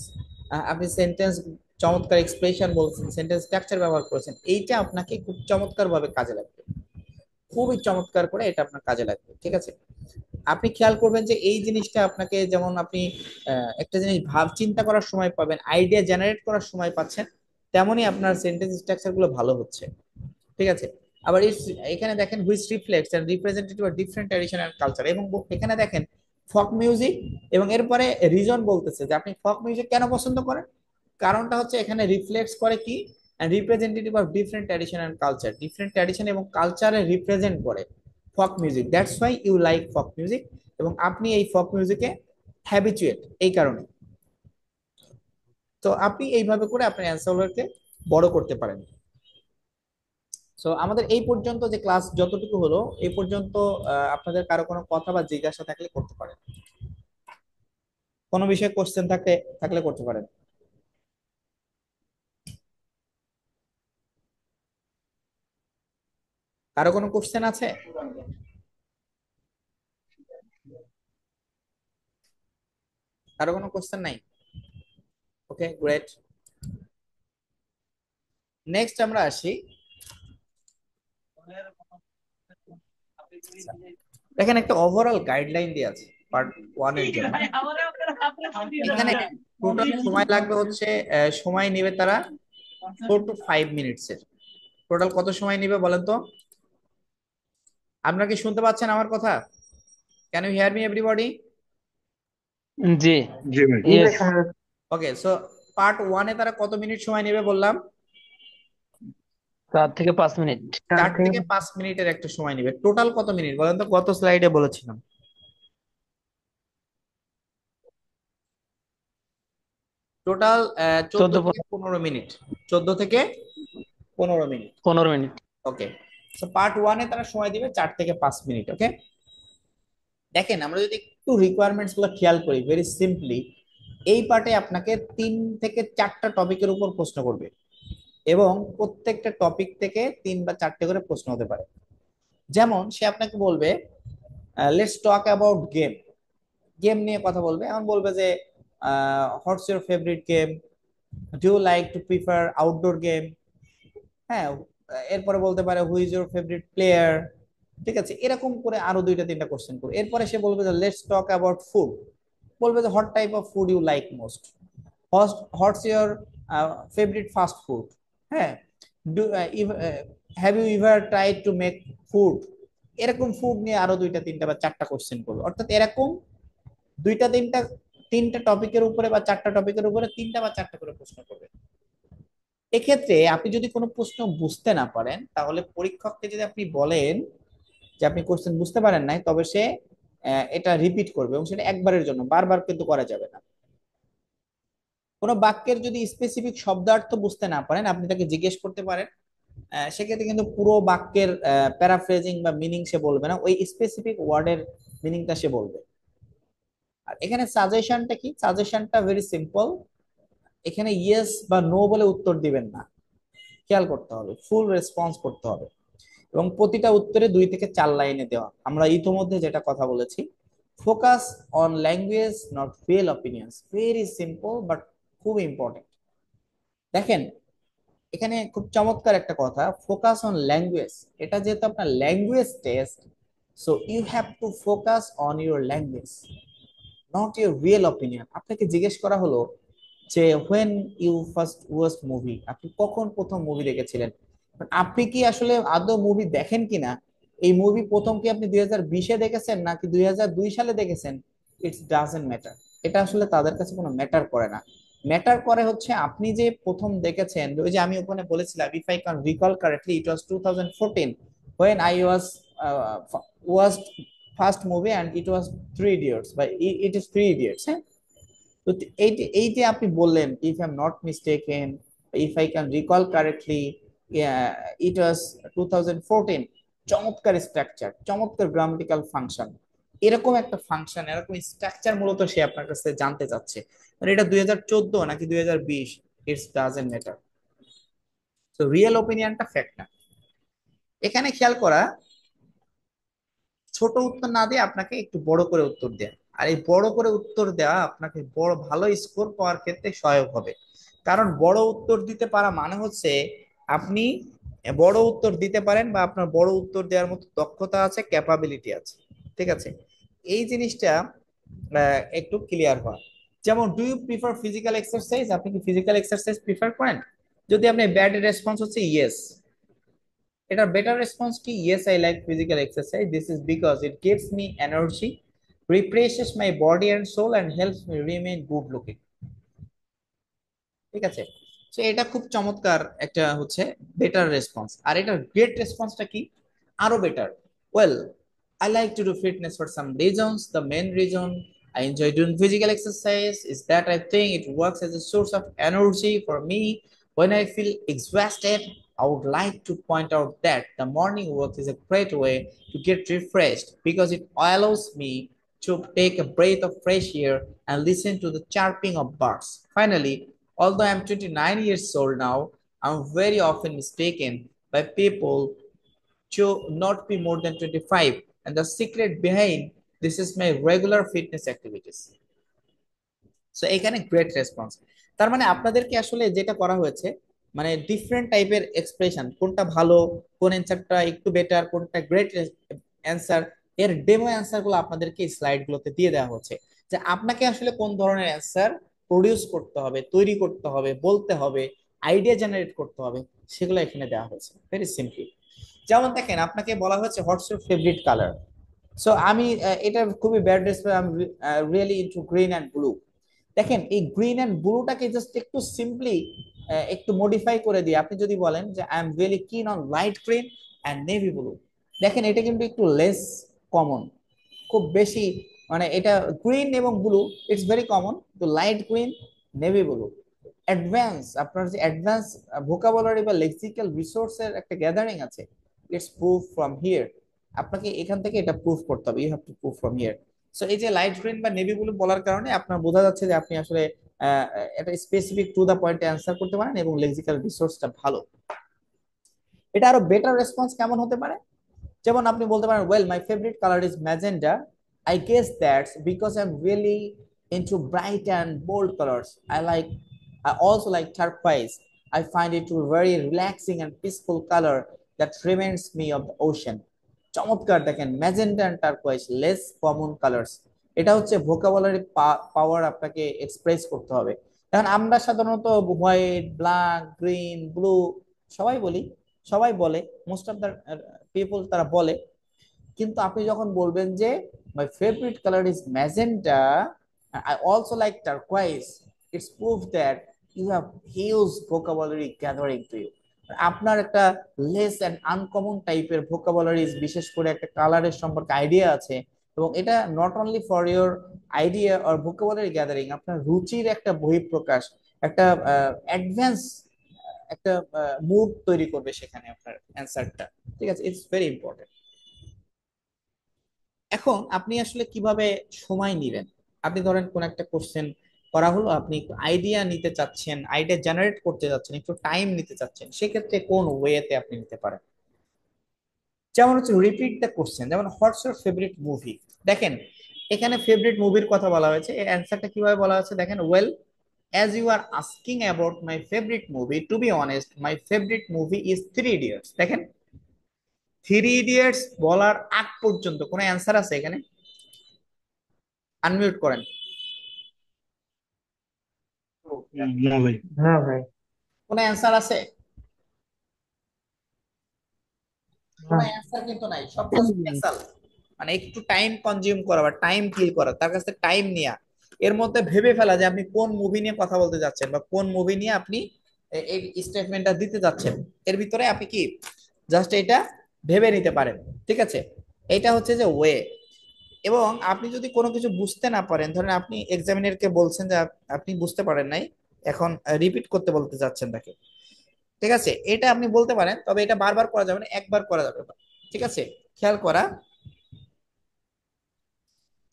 S1: আপনি সেন্টেন্স চমৎকার এক্সপ্রেশন বলছেন, সেন্টেন্স স্ট্রাকচার ব্যবহার করেছেন, এইটা আপনাকে খুব চমৎকার ভাবে কাজে লাগবে, খুবই চমৎকার করে এটা আপনার কাজে লাগবে। ঠিক আছে, আপনি খেয়াল করবেন যে এই জিনিসটা আপনাকে, যেমন আপনি একটা জিনিস চিন্তা করার সময় পাবেন, আইডিয়া জেনারেট করার সময় পাচ্ছেন, তেমনই আপনার সেন্টেন্স স্ট্রাকচার গুলো ভালো হচ্ছে। ঠিক আছে, আবার এখানে দেখেন which reflects and representative of different tradition and culture, এবং এখানে দেখেন ফক মিউজিক, এবং এরপরে রিজন বলতেছে যে আপনি ফক মিউজিক কেন পছন্দ করেন। কারণটা হচ্ছে এখানে রিফ্লেক্টস করে কি, representative of different tradition and culture, different tradition এবং কালচারে রিপ্রেজেন্ট করে folk music, that's why you like folk music, এবং আপনি এই ফক মিউজিকে হ্যাবিচুয়েট এই কারণে। তো আপনি এইভাবে করে আপনার অ্যান্সারগুলোকে বড় করতে পারেন। সো আমাদের এই পর্যন্ত যে ক্লাস যতটুকু হলো, এই পর্যন্ত আপনাদের কারো কোনো কথা বা জিজ্ঞাসা থাকলে করতে পারেন, কোনো বিষয়ে কোশ্চেন থাকলে থাকলে করতে পারেন। কারো কোনো কোশ্চেন আছে? কারো কোনো কোশ্চেন নাই? ওকে, গ্রেট। নেক্সট আমরা আসি, দেখেন একটা ওভারঅল গাইডলাইন দিয়ে আছে পার্ট 1 এর জন্য। এখানে টোটাল সময় লাগবে হচ্ছে, সময় নেবে তারা 4 to 5 মিনিটস এর। টোটাল কত সময় নেবে বলেন তো? আপনারা কি শুনতে পাচ্ছেন আমার কথা? Can you hear me everybody?
S2: জি।
S3: জি ভাই।
S2: ইয়েস।
S1: ওকে, সো পার্ট 1 এ তারা কত মিনিট সময় নেবে বললাম?
S2: 4 থেকে 5 মিনিট।
S1: 4 থেকে 5 মিনিটের একটা সময় নেবে। টোটাল কত মিনিট বলেন তো, গত স্লাইডে বলেছিলাম? টোটাল 14
S2: চোদ্দ
S1: থেকে 15 মিনিট। 14 থেকে 15 মিনিট।
S2: 15 মিনিট।
S1: ওকে। সো পার্ট ওয়ানে তারা সময় দিবে 4 থেকে 5 মিনিট। ওকে। দেখেন আমরা যদি একটু রিকোয়ারমেন্টস গুলো খেয়াল করি ভেরি সিম্পলি, এই পার্টে আপনাকে 3 থেকে 4টা টপিকের উপর প্রশ্ন করবে, এবং প্রত্যেকটা টপিক থেকে 3 বা 4টে করে প্রশ্ন হতে পারে। যেমন সে আপনাকে বলবে let's talk about game, game নিয়ে কথা বলবে, এমন বলবে যে what's your favourite game, do you like to prefer outdoor game, হ্যাঁ, এরপরে বলতে পারে who is your favourite player. ঠিক আছে, এরকম করে আরো 2টা 3টা কোশ্চেন করবে। এরপরে সে বলবে যে লেটস টক অ্যাবাউট ফুড, বলবে যে what type of food you like most, what's your favourite fast food, হ্যাঁ, do have you ever tried to make food. এরকম ফুড নিয়ে আরো 2টা 3টা বা 4টা কোশ্চেন করবে। অর্থাৎ এরকম 2টা 3টা 3টা টপিকের উপরে বা 4টা টপিকের উপরে 3টা বা 4টা করে প্রশ্ন করবে। এক্ষেত্রে আপনি যদি কোনো প্রশ্ন বুঝতে না পারেন, তাহলে পরীক্ষককে যদি আপনি বলেন যে আপনি কোশ্চেন বুঝতে পারেন নাই, তবে সে এটা রিপিট করবে, এবং সেটা একবারের জন্য, বারবার কিন্তু করা যাবে না। কোনো বাক্যের যদি স্পেসিফিক শব্দার্থ বুঝতে না পারেন, আপনি তাকে জিজ্ঞেস করতে পারেন। সেক্ষেত্রে কিন্তু পুরো বাক্যের প্যারাফ্রেজিং বা মিনিং সে বলবে না, ওই স্পেসিফিক ওয়ার্ডের মিনিংটা সে বলবে। আর এখানে সাজেশনটা কি? সাজেশনটা ভেরি সিম্পল। এখানে ইয়েস বা নো বলে উত্তর দিবেন না, খেয়াল করতে হবে, ফুল রেসপন্স করতে হবে, এবং প্রতিটা উত্তরে 2 থেকে 4 লাইনে দেওয়া। আমরা ইতোমধ্যে যেটা কথা বলেছি, focus on language not real opinions, very simple but খুব ইম্পর্টেন্ট। দেখেন এখানে খুব চমৎকার একটা কথা, ফোকাস অন ল্যাঙ্গুয়েজ। এটা যেহেতু আপনার language test, so you have to focus on your language, not your real opinion. আপনাকে জিজ্ঞেস করা হলো যে when you first watch movie, আপনি কখন প্রথম মুভি দেখেছিলেন। আপনি কি আসলে আদৌ মুভি দেখেন কিনা, এই মুভি প্রথম কি আপনি 2020-এ দেখেছেন নাকি 2002 সালে দেখেছেন, ইটস ডাজেন্ট ম্যাটার। এটা আসলে তাদের কাছে কোনো ম্যাটার করে না। ম্যাটার করে হচ্ছে আপনি যে প্রথম দেখেছেন, ওই যে আমি ওখানে বলেছিলাম if I can recall correctly it was 2014 when I was first movie and it was three idiots, বা ইট ইজ থ্রি ইডিয়টস। হ্যাঁ, তো এই যে আপনি বললেন if I am not mistaken, if I can recall correctly, it was 2014, চমৎকার structure, চমৎকার grammatical function. এরকম একটা ফাংশন, এরকম স্ট্রাকচার মূলত সে আপনার কাছে জানতে চাচ্ছে। মানে এটা 2014 নাকি 2020, ইটস ডাজেন্ট ম্যাটার। তো রিয়েল ওপিনিয়নটা ফ্যাক্ট না। এখানে খেয়াল করা, ছোট উত্তর না দিয়ে আপনাকে একটু বড় করে উত্তর দেয়া, আর এই বড় করে উত্তর দেওয়া আপনাকে বড় ভালো স্কোর পাওয়ার ক্ষেত্রে সহায়ক হবে। কারণ বড় উত্তর দিতে পারা মানে হচ্ছে আপনি বড় উত্তর দিতে পারেন, বা আপনার বড় উত্তর দেওয়ার মতো দক্ষতা আছে, ক্যাপাবিলিটি আছে। ঠিক আছে, এই জিনিসটা একটু ক্লিয়ার হওয়া। যেমন do you prefer physical exercise, আপনি কি ফিজিক্যাল এক্সারসাইজ প্রিফার করেন? যদি আপনি ব্যাড রেসপন্স হচ্ছে ইয়েস, এটা বেটার রেসপন্স কি? Yes I like physical exercise, this is because it gives me energy, refreshes my body and soul and helps me remain good looking. ঠিক আছে, তো এটা খুব চমৎকার একটা হচ্ছে বেটার রেসপন্স। আর এটার গ্রেট রেসপন্সটা কি? আরো better. Well, I like to do fitness for some reasons. The main reason I enjoy doing physical exercise is that I think it works as a source of energy for me when I feel exhausted. I would like to point out that the morning walk is a great way to get refreshed because it allows me to take a breath of fresh air and listen to the chirping of birds. Finally, although I'm 29 years old now, I'm very often mistaken by people to not be more than 25. And the secret behind this is my regular fitness activities. So এখানে great response. তার মানে আপনাদেরকে আসলে যেটা করা হয়েছে, মানে different টাইপের এক্সপ্রেশন, কোনটা ভালো, কোন অ্যান্সারটা একটু বেটার, কোনটা গ্রেট অ্যান্সার, এর ডেমো অ্যান্সার গুলো আপনাদেরকে স্লাইড গুলোতে দিয়ে দেওয়া হচ্ছে, যে আপনাকে আসলে কোন ধরনের অ্যান্সার প্রডিউস করতে হবে, তৈরি করতে হবে, বলতে হবে, আইডিয়া জেনারেট করতে হবে, সেগুলো এখানে দেওয়া হয়েছে ভেরি সিম্পলি। যেমন দেখেন আপনাকে বলা হয়েছে হোয়াটস ইউর ফেভারিট কালার। সো আমি এটা খুবই ব্যাড রেসপন্স, আমি really into green and blue. দেখেন এই গ্রিন অ্যান্ড ব্লুটাকে জাস্ট একটু সিম্পলি একটু মডিফাই করে দিয়ে আপনি যদি বলেন যে আই এম রিয়েলি কিন on light green and navy blue, দেখেন এটা কিন্তু একটু লেস কমন, খুব বেশি, মানে এটা গ্রিন এবং ব্লু ইটস ভেরি কমন, তো light green navy blue. Advance, আপনার যে অ্যাডভান্স ভোকাবুলারি বা লেক্সিক্যাল রিসোর্সের একটা গ্যাদারিং আছে, ইটস প্রুফ ফ্রম হিয়ার। আপনাকে এখান থেকে এটা প্রুফ করতে হবে, you have to proof from here. So এই যে লাইট গ্রিন বা নেভি ব্লু বলার কারণে আপনার বোঝা যাচ্ছে যে আপনি আসলে এটা স্পেসিফিক টু দা পয়েন্টে অ্যান্সার করতে পারেন এবং লেক্সিক্যাল রিসোর্সটা ভালো। এটা আরো বেটার রেসপন্স কেমন হতে পারে? যেমন আপনি বলতে পারেন, well my favourite colour is magenta, I guess that's because I am really into bright and bold colors. I also like turquoise. I find it a very relaxing and peaceful color that reminds me of the ocean. চমৎকার, দেখেন magenta and turquoise less common colours. এটা হচ্ছে vocabulary পাওয়ার, আপনাকে express করতে হবে। এখন আমরা সাধারণত হোয়াইট, ব্ল্যাক, গ্রিন, ব্লু সবাই বলি, সবাই বলে, মোস্ট অফ দ্য পিপল তারা বলে। কিন্তু আপনি যখন বলবেন যে my favourite colour is magenta, I also like turquoise, it's proof that you have huge vocabulary gathering to you. আপনার একটা লেস অ্যান্ড আনকমন টাইপের ভোকাবুলারিজ, বিশেষ করে একটা কালারের সম্পর্কে আইডিয়া আছে। এবং এটা not only for your idea or vocabulary gathering, আপনার রুচির একটা বহিঃপ্রকাশ, একটা অ্যাডভান্স একটা মুড তৈরি করবে সেখানে আপনার অ্যান্সারটা। ঠিক আছে, ইটস ভেরি ইম্পর্টেন্ট। এখন আপনি আসলে কিভাবে সময় নেবেন? আপনি ধরেন কোন একটা কোশ্চেন করা হলো, আপনি আইডিয়া নিতে চাচ্ছেন, আইডিয়া জেনারেট করতে চাচ্ছেন, একটু টাইম নিতে চাচ্ছেন, সেক্ষেত্রে কোন ওয়েতে আপনি নিতে পারেন? যেমন হচ্ছে রিপিট দ্য কোশ্চেন, যেমন হোয়াটস ইউর ফেভারিট মুভি। দেখেন এখানে ফেভারিট মুভির কথা বলা হয়েছে, এর অ্যান্সারটা কিভাবে বলা হচ্ছে দেখেন, well as you are asking about my favorite movie, to be honest my favorite movie is three idiots. দেখেন থ্রি ইডিয়টস বলার আগ পর্যন্ত কোনো অ্যান্সার আছে এখানে? আনমিউট করেন।
S2: না ভাই।
S3: হ্যাঁ ভাই।
S1: কোনো অ্যান্সার আছে? কোনো
S3: হ্যাঁ।
S1: অ্যান্সার কিন্তু নাই, সব জাস্ট ফেসাল। মানে একটু টাইম কনজিউম করা বা টাইম কিল করা, তার কাছে টাইম নেওয়া, এর মধ্যে ভেবে ফেলা যে আপনি কোন মুভি নিয়ে কথা বলতে যাচ্ছেন বা কোন মুভি নিয়ে আপনি এই স্টেটমেন্টটা দিতে যাচ্ছেন, এর ভিতরে আপনি কি জাস্ট এটা ভেবে নিতে পারেন। ঠিক আছে, এটা হচ্ছে যে ওয়ে। এবং আপনি যদি কোনো কিছু বুঝতে না পারেন, ধরেন আপনি এক্সামিনারকে বলছেন যে আপনি বুঝতে পারেন নাই, এখন রিপিট করতে বলতে যাচ্ছেন তাকে। ঠিক আছে, এটা আপনি বলতে পারেন, তবে এটা বারবার করা যাবে না, একবার করা যাবে। ঠিক আছে, খেয়াল করা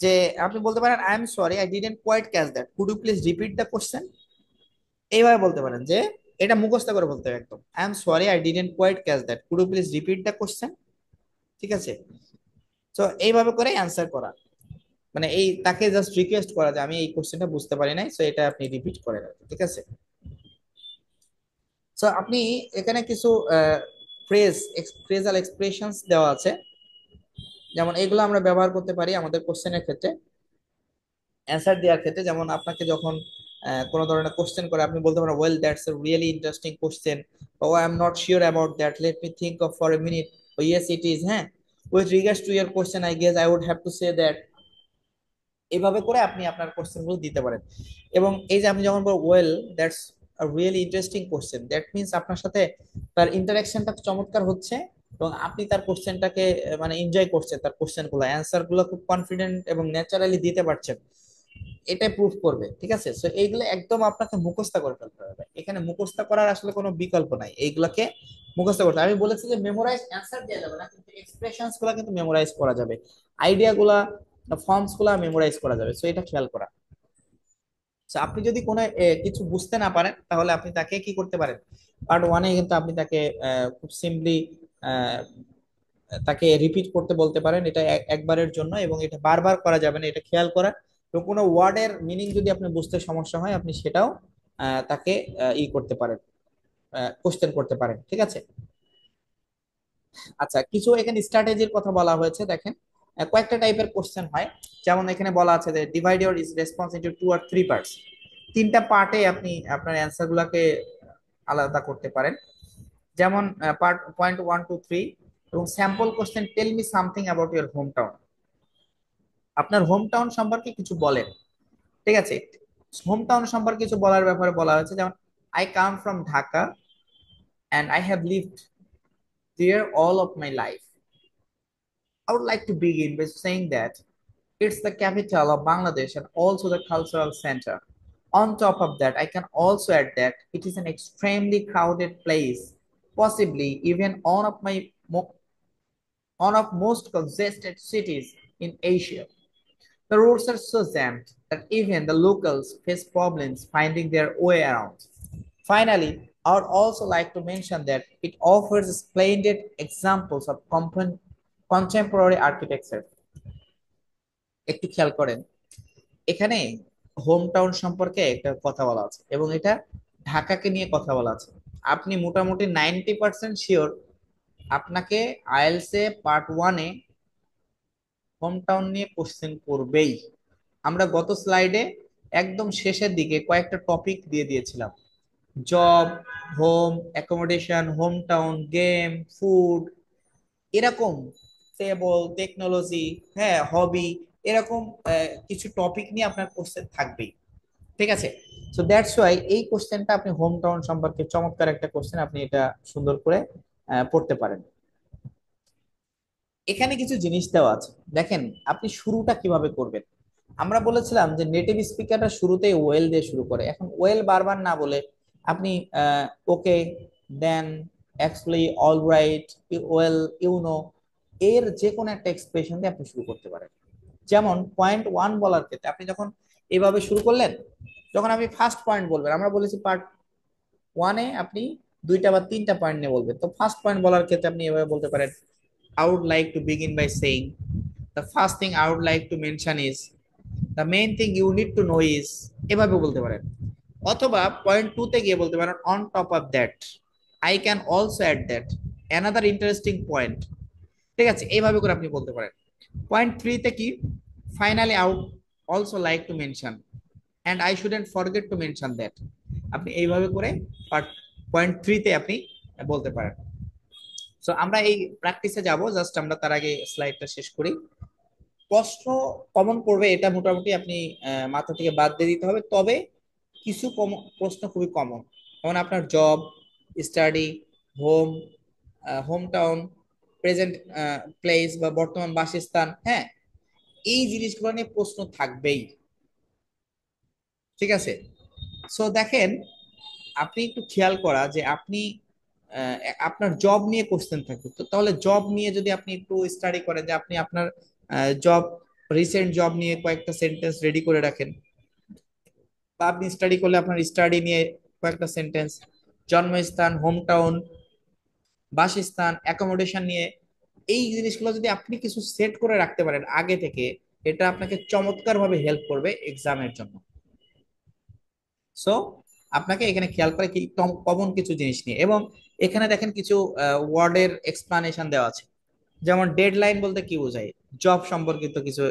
S1: যে আপনি বলতে পারেন, I am sorry I didn't quite catch that, could you please repeat the question. এইভাবে বলতে পারেন যে, এটা মুখস্থ করে বলতে হবে একদম, I am sorry I didn't quite catch that, could you please repeat the question. ঠিক আছে, তো এইভাবে করে অ্যান্সার করা, মানে এই তাকে জাস্ট রিকোয়েস্ট করা যে আমি এই কোশ্চেনটা বুঝতে পারি নাই, সো এটা আপনি রিপিট করে রাখবেন। ঠিক আছে, সো আপনি এখানে কিছু ফ্রেজাল এক্সপ্রেশনস দেওয়া আছে, যেমন এগুলো আমরা ব্যবহার করতে পারি আমাদের কোশ্চেনের ক্ষেত্রে, অ্যান্সার দেওয়ার ক্ষেত্রে। যেমন আপনাকে যখন কোনো ধরনের কোশ্চেন করে, আপনি বলতে পারেন, well that's a really interesting question, oh I am not sure about that, let me think of for a minute, oh yes it is, হ্যাঁ, with regards to your question I guess I would have to say that. এইভাবে করে আপনি আপনার question গুলো দিতে পারেন। এবং এই যে আপনি যখন বলেন well that's a really interesting question, that means আপনার সাথে তার ইন্টারাকশনটা চমৎকার হচ্ছে, এবং আপনি তার কোশ্চেনটাকে মানে এনজয় করছেন, তার কোশ্চেন গুলো অ্যান্সার গুলো খুব কনফিডেন্ট এবং ন্যাচারালি দিতে পারছেন, এটাই প্রুফ করবে। ঠিক আছে, সো এইগুলো একদম আপনাকে মুখস্থ করে ফেলতে হবে, এখানে মুখস্থ করার আসলে কোনো বিকল্প নাই, এইগুলাকে মুখস্থ করতে হবে। আমি বলেছি যে মেমোরাইজ অ্যান্সার দেওয়া যাবে না, কিন্তু এক্সপ্রেশনস গুলা কিন্তু মেমোরাইজ করা যাবে, আইডিয়া গুলা, ফর্মস গুলা মেমোরাইজ করা যাবে, সো এটা খেয়াল করা। So, আপনি যদি কোনো কিছু বুঝতে না পারেন, তাহলে আপনি তাকে কি করতে পারেন, পার্ট ওয়ানে কিন্তু আপনি তাকে খুব সিম্পলি তাকে রিপিট করতে বলতে পারেন, এটা একবারের জন্য, এবং এটা বারবার করা যাবে না, এটা খেয়াল করা। তো কোনো ওয়ার্ডের মিনিং যদি আপনি বুঝতে সমস্যা হয়, আপনি সেটাও তাকে ই করতে পারেন, কোশ্চেন করতে পারেন। ঠিক আছে, আচ্ছা কিছু এখানে স্ট্র্যাটেজির কথা বলা হয়েছে, দেখেন কয়েকটা টাইপের কোশ্চেন হয়। যেমন এখানে বলা আছে যে divide your response into two or three parts, তিনটা পার্টে আপনি আপনার অ্যান্সার গুলাকে আলাদা করতে পারেন। যেমন part point one two three, এবং sample question, tell me something about your home town, আপনার হোম টাউন সম্পর্কে কিছু বলেন। ঠিক আছে, হোম টাউন সম্পর্কে কিছু বলার ব্যাপারে বলা হয়েছে, যেমন I come from Dhaka and I have lived there all of my life. I would like to begin by saying that it's the capital of Bangladesh and also the cultural center. On top of that, I can also add that it is an extremely crowded place, possibly even one of most congested cities in Asia. The roads are so jammed that even the locals face problems finding their way around. Finally, I would also like to mention that it offers splendid examples of contemporary architecture. একটু খেয়াল করেন, এখানে home town সম্পর্কে একটা কথা বলা আছে এবং এটা ঢাকাকে নিয়ে কথা বলা আছে। আপনি মোটামুটি 90% শিওর আপনাকে আইএলসে পার্ট ওয়ানে হোম টাউন নিয়ে কোশ্চেন করবেই। আমরা গত স্লাইডে একদম শেষের দিকে কয়েকটা টপিক দিয়ে দিয়েছিলাম: job, home, accommodation, home town, game, food, এরকম ফেবল, টেকনোলজি, হ্যাঁ, হবি, এরকম কিছু টপিক নিয়ে আপনার কোশ্চেন থাকবেই। ঠিক আছে? সো দ্যাটস ওয়াই এই কোশ্চেনটা আপনি হোম টাউন সম্পর্কে চমৎকার একটা কোশ্চেন, আপনি এটা সুন্দর করে পড়তে পারেন। এখানে কিছু জিনিস দেওয়া আছে, দেখেন আপনি শুরুটা কিভাবে করবেন। আমরা বলেছিলাম যে নেটিভ স্পিকাররা শুরুতেই ওয়েল দিয়ে শুরু করে। এখন ওয়েল বারবার না বলে আপনি ওকে, দেন, অ্যাকচুয়ালি, অলরাইট, ওয়েল, ইউনো, এর যে কোনো একটা এক্সপ্রেশন দিয়ে আপনি শুরু করতে পারেন। যেমন পয়েন্ট ওয়ান বলার ক্ষেত্রে আপনি যখন এভাবে শুরু করলেন, যখন আপনি ফার্স্ট পয়েন্ট বলবেন, আমরা বলেছি পার্ট ওয়ানে আপনি দুইটা বা তিনটা পয়েন্ট নিয়ে বলবেন, তো ফার্স্ট পয়েন্ট বলার ক্ষেত্রে আপনি এভাবে বলতে পারেন, I would like to begin by saying the first thing I would like to mention is the main thing you need to know is, এভাবে বলতে পারেন। অথবা পয়েন্ট টু তে গিয়ে বলতে পারেন, on top of that I can also add that another interesting point। ঠিক আছে, এইভাবে করে আপনি বলতে পারেন। পয়েন্ট থ্রি তে কি, finally I would also like to mention and I shouldn't forget to mention that। আপনি এইভাবে করে পার্ট পয়েন্ট থ্রি তে আপনি বলতে পারেন। সো আমরা এই প্র্যাকটিসে যাব, জাস্ট আমরা তার আগে স্লাইডটা শেষ করি। প্রশ্ন কমন পড়বে এটা মোটামুটি আপনি মাথা থেকে বাদ দিয়ে দিতে হবে, তবে কিছু প্রশ্ন খুবই কমন, যেমন আপনার job, study, home, home town, present place বা বর্তমান বাসস্থান, হ্যাঁ, এই জিনিসগুলো নিয়ে প্রশ্ন থাকবেই। ঠিক আছে? সো দেখেন, আপনি একটু খেয়াল করা যে আপনি আহ, আপনার জব নিয়ে কোশ্চেন থাকবে, তো তাহলে জব নিয়ে যদি আপনি একটু স্টাডি করেন, যে আপনি আপনার জব, রিসেন্ট জব নিয়ে কয়েকটা সেন্টেন্স রেডি করে রাখেন, বা আপনি স্টাডি করলে আপনার স্টাডি নিয়ে কয়েকটা সেন্টেন্স, জন্মস্থান, হোম টাউন, বাসস্থান, অ্যাকোমোডেশন নিয়ে এই জিনিসগুলো যদি আপনি কিছু সেট করে রাখতে পারেন আগে থেকে, এটা আপনাকে চমৎকার ভাবে হেল্প করবে এক্সামের জন্য। সো আপনাকে এখানে খেয়াল করে কি কমন কিছু জিনিস নিয়ে, এবং এখানে দেখেন কিছু ওয়ার্ডের এক্সপ্লানেশন দেওয়া আছে। যেমন ডেডলাইন বলতে কি বোঝায়, জব সম্পর্কিত কিছু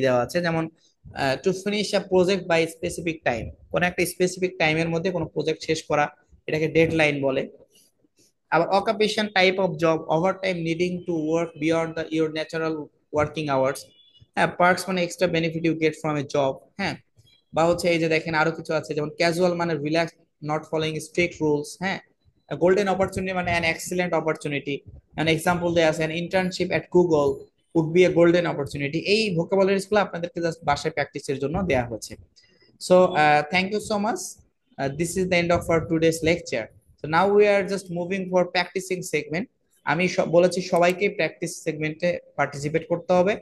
S1: দেওয়া আছে, যেমন to finish a project by specific time, কোন একটা স্পেসিফিক টাইমের মধ্যে কোনো প্রজেক্ট শেষ করা, এটাকে ডেডলাইন বলে। আবার occupation, type of job, overtime, needing to work beyond the your natural working hours. হ্যাঁ, পার্কস মানে extra benefit you get from a job. হ্যাঁ, বা হচ্ছে এই যে দেখেন আরো কিছু আছে, যেমন ক্যাজুয়াল মানে relax, not following strict rules. হ্যাঁ, গোল্ডেন অপরচুনিটি মানে an excellent opportunity. An example দেয়া আছে, an internship at Google would be a golden opportunity. এই ভোকাবুলারিজ গুলো আপনাদেরকে জাস্ট বাসায় প্র্যাকটিসের জন্য দেওয়া হয়েছে। So thank you so much, this is the end of our today's lecture. So now we are just moving for practising segment. আমি বলেছি সবাইকে প্র্যাকটিস সেগমেন্টে পার্টিসিপেট করতে হবে,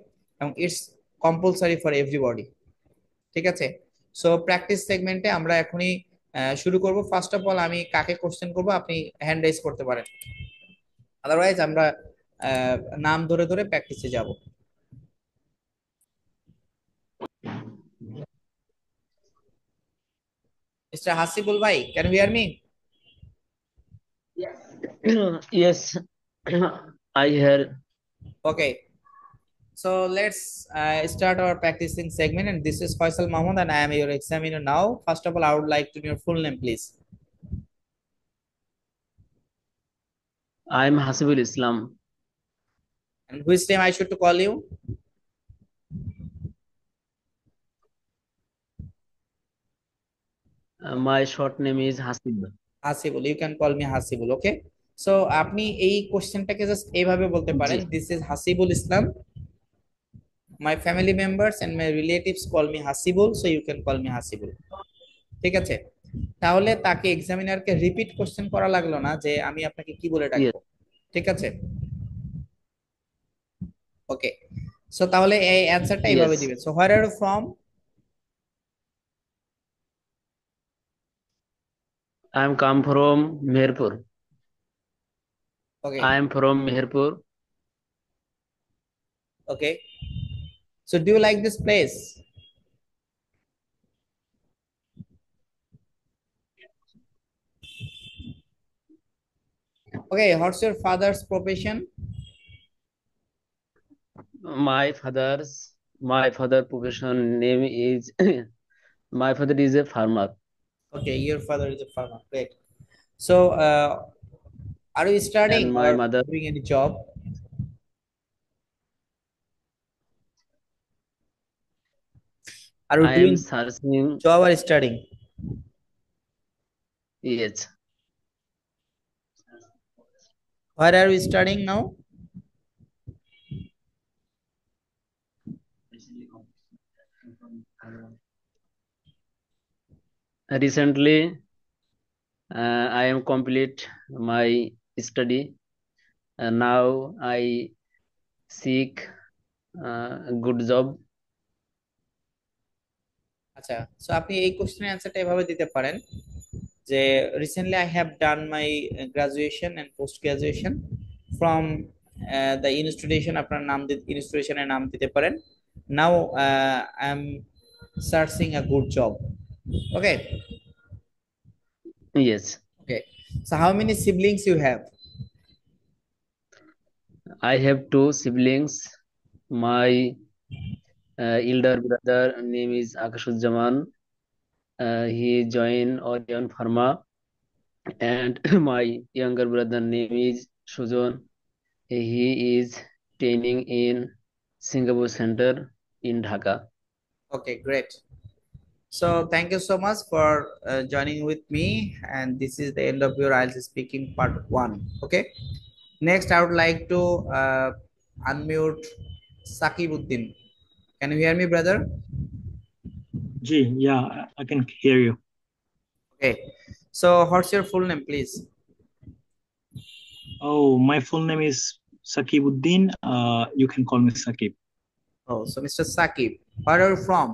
S1: এবং ইটস কম্পালসারি ফর এভরিবডি। ঠিক আছে? সো প্র্যাকটিস সেগমেন্টে আমরা এখনই শুরু করব। ফার্স্ট অফ অল আমি কাকে কোশ্চেন করব আপনি হ্যান্ড রাইজ করতে পারেন, আদারওয়াইজ আমরা আহ, নাম ধরে ধরে প্র্যাকটিসে যাব। মিস্টার হাসিবুল ভাই, can you hear me?
S2: Yes, I hear.
S1: Okay, so let's start our practicing segment, and this is Faisal Mahmood and I am your examiner now. First of all, I would like to know your full name please,
S2: I'm Hasibul Islam.
S1: and which name I should to call you?
S2: My short name is Hasib.
S1: Hasibul, you can call me Hasibul. Okay, so আপনি এই কোশ্চেনটাকে just এইভাবে বলতে পারেন,
S2: J.
S1: This is Hasibul Islam, my family members and my relatives call me Hasibul, so you can call me Hasibul. ঠিক আছে, তাহলে তাকে এক্সামিনারকে রিপিট কোশ্চেন করা লাগলো না যে আমি আপনাকে কি বলে
S2: Yes,
S1: ডাকবো। ঠিক আছে, ওকে। সো তাহলে এই অ্যান্সারটা এইভাবে
S2: yes.
S1: দিবেন, so where are you from.
S2: I am come from Meherpur.
S1: Okay,
S2: I am from Meherpur.
S1: Okay, so do you like this place? Okay, what's your father's profession?
S2: My father profession name is my father is a farmer,
S1: Okay, your father is a farmer, great. So are you studying
S2: and my
S1: or
S2: mother.
S1: doing any job? Are you
S2: I am
S1: doing
S2: searching.
S1: job or studying?
S2: Yes,
S1: Where are you studying now?
S2: recently I am complete my study, and now I seek a good job.
S1: আচ্ছা, so আপনি এই কোশ্চেনের অ্যান্সারটা এভাবে দিতে পারেন যে recently I have done my graduation and post graduation from the institution, আপনার নাম ইনস্টিটিউশনের নাম দিতে পারেন। Now I am searching a good job. Okay,
S2: Yes,
S1: okay, so how many siblings you have?
S2: I have two siblings. My elder brother name is Akashuzzaman. He joined Orion Pharma, and my younger brother name is Sujon. He is training in Singapore Center in Dhaka.
S1: Okay, great. So thank you so much for joining with me, and this is the end of your IELTS speaking part one. Okay. Next, I would like to unmute Sakibuddin. Can you hear me, brother?
S3: Gee, yeah, I can hear you.
S1: Okay. So what's your full name, please?
S3: Oh, my full name is Sakibuddin. You can call me Sakib.
S1: Oh, so Mr. Sakib, where are you from?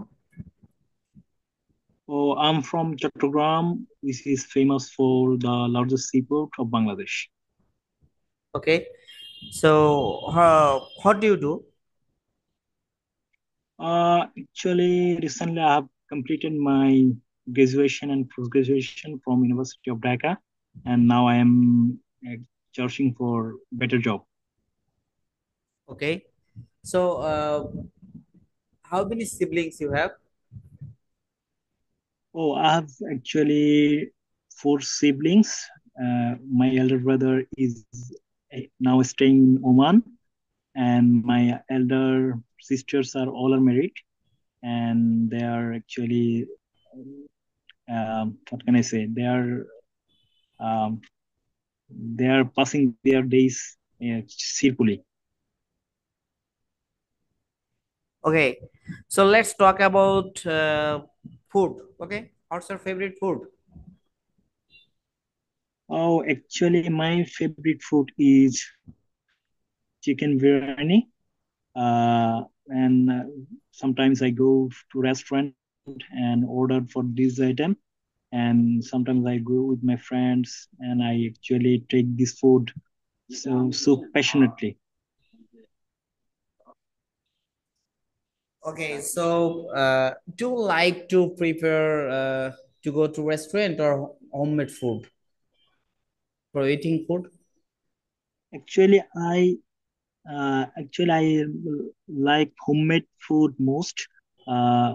S3: Oh, I'm from Chattogram, which is famous for the largest seaport of Bangladesh.
S1: Okay. So what do you do?
S3: Actually, recently I have completed my graduation and post-graduation from University of Dhaka, and now I am searching for better job.
S1: Okay. So how many siblings you have?
S3: Oh, I have actually four siblings. My elder brother is now staying in Oman, and my elder sisters are married, and they are actually what can I say? Um, they are passing their days cheerfully.
S1: Okay. So let's talk about food. Okay. What's your favorite food?
S3: Oh, actually, my favorite food is chicken biryani. And sometimes I go to restaurant and order for this item, and sometimes I go with my friends and I actually take this food so passionately.
S1: Okay, so do you like to prepare to go to restaurant or homemade food for eating food?
S3: Actually, I like homemade food most. Uh,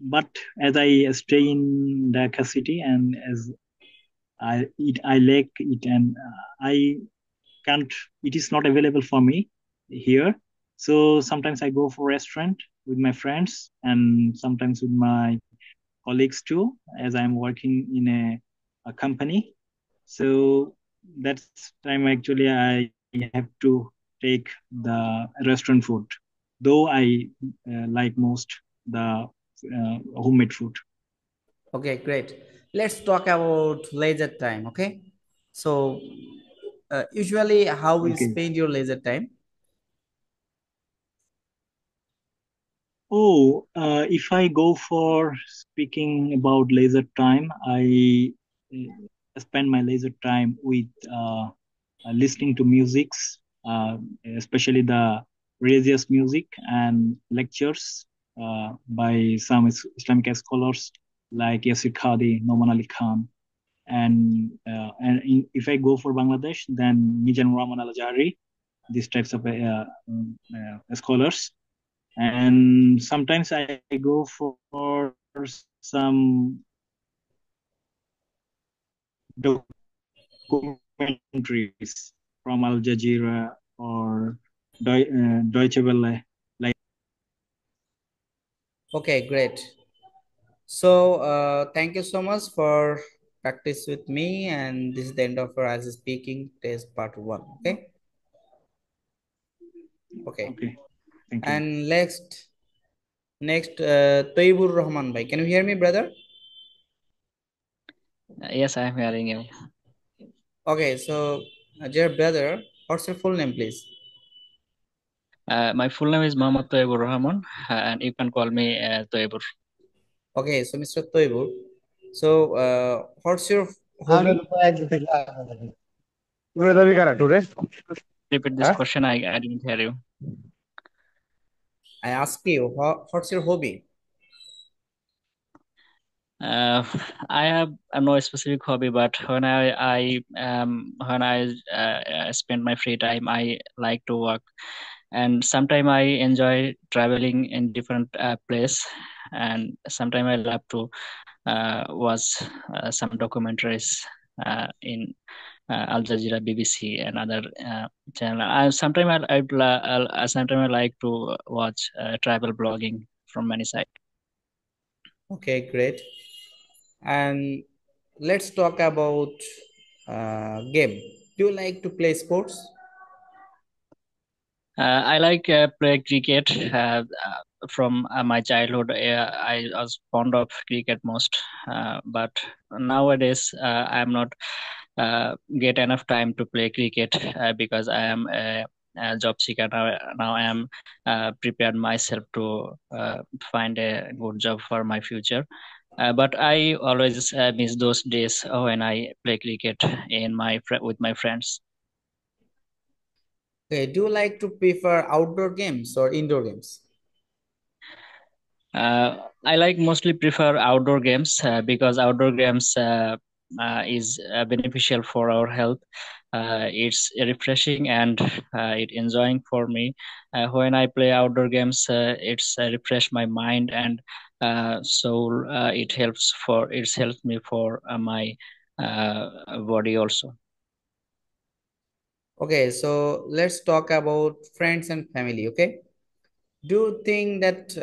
S3: but as I stay in Dhaka city and as I like it, and I can't. It is not available for me here. So sometimes I go for restaurant with my friends and sometimes with my colleagues too, as I'm working in a company. So that's time actually I have to take the restaurant food, though I like most the homemade food.
S1: Okay, great. Let's talk about leisure time. Okay, so usually how you
S3: Okay.
S1: spend your leisure time?
S3: Oh, if I go for speaking about leisure time, I spend my leisure time with listening to musics, uh, especially the religious music and lectures by some Islamic scholars like Yasir Khadi, Noman Ali Khan, if I go for Bangladesh, then Mijan Rahman Al Jari, these types of scholars. And sometimes I go for some documentaries from Al Jazeera or Deutsche Welle. Like,
S1: Okay, great. So thank you so much for practice with me, and this is the end of our as speaking test part one. Okay, okay,
S3: okay, thank you.
S1: and next Toibur Rahman bhai, can you hear me, brother?
S4: Yes, I am hearing you.
S1: Okay, so dear brother, what's your full name, please?
S4: My full name is Mohammad Toyibur Rahman, and you can call me Toyibur.
S1: Okay, so Mr. Toibur, so what's your hobby?
S4: Repeat this question. I didn't hear you.
S1: I ask you, what's your hobby?
S4: Uh, I have no specific hobby, but when I spend my free time, I like to work, and sometimes I enjoy traveling in different place, and sometimes I love to watch some documentaries in Al Jazeera, BBC, and other channel. Sometimes I like to watch travel blogging from many sites.
S1: Okay, great. And let's talk about game. Do you like to play sports?
S4: I like play cricket. From my childhood, I was fond of cricket most. But nowadays, I'm not get enough time to play cricket because I am a job seeker now. Now I am prepared myself to find a good job for my future. But I always miss those days when I play cricket with my friends.
S1: Okay, do you like to prefer outdoor games or indoor games?
S4: I like mostly prefer outdoor games because outdoor games is beneficial for our health. It's refreshing and it enjoying for me. When I play outdoor games, it's refresh my mind and soul. It's helped me for my body also.
S1: Okay, so let's talk about friends and family. Okay, do you think that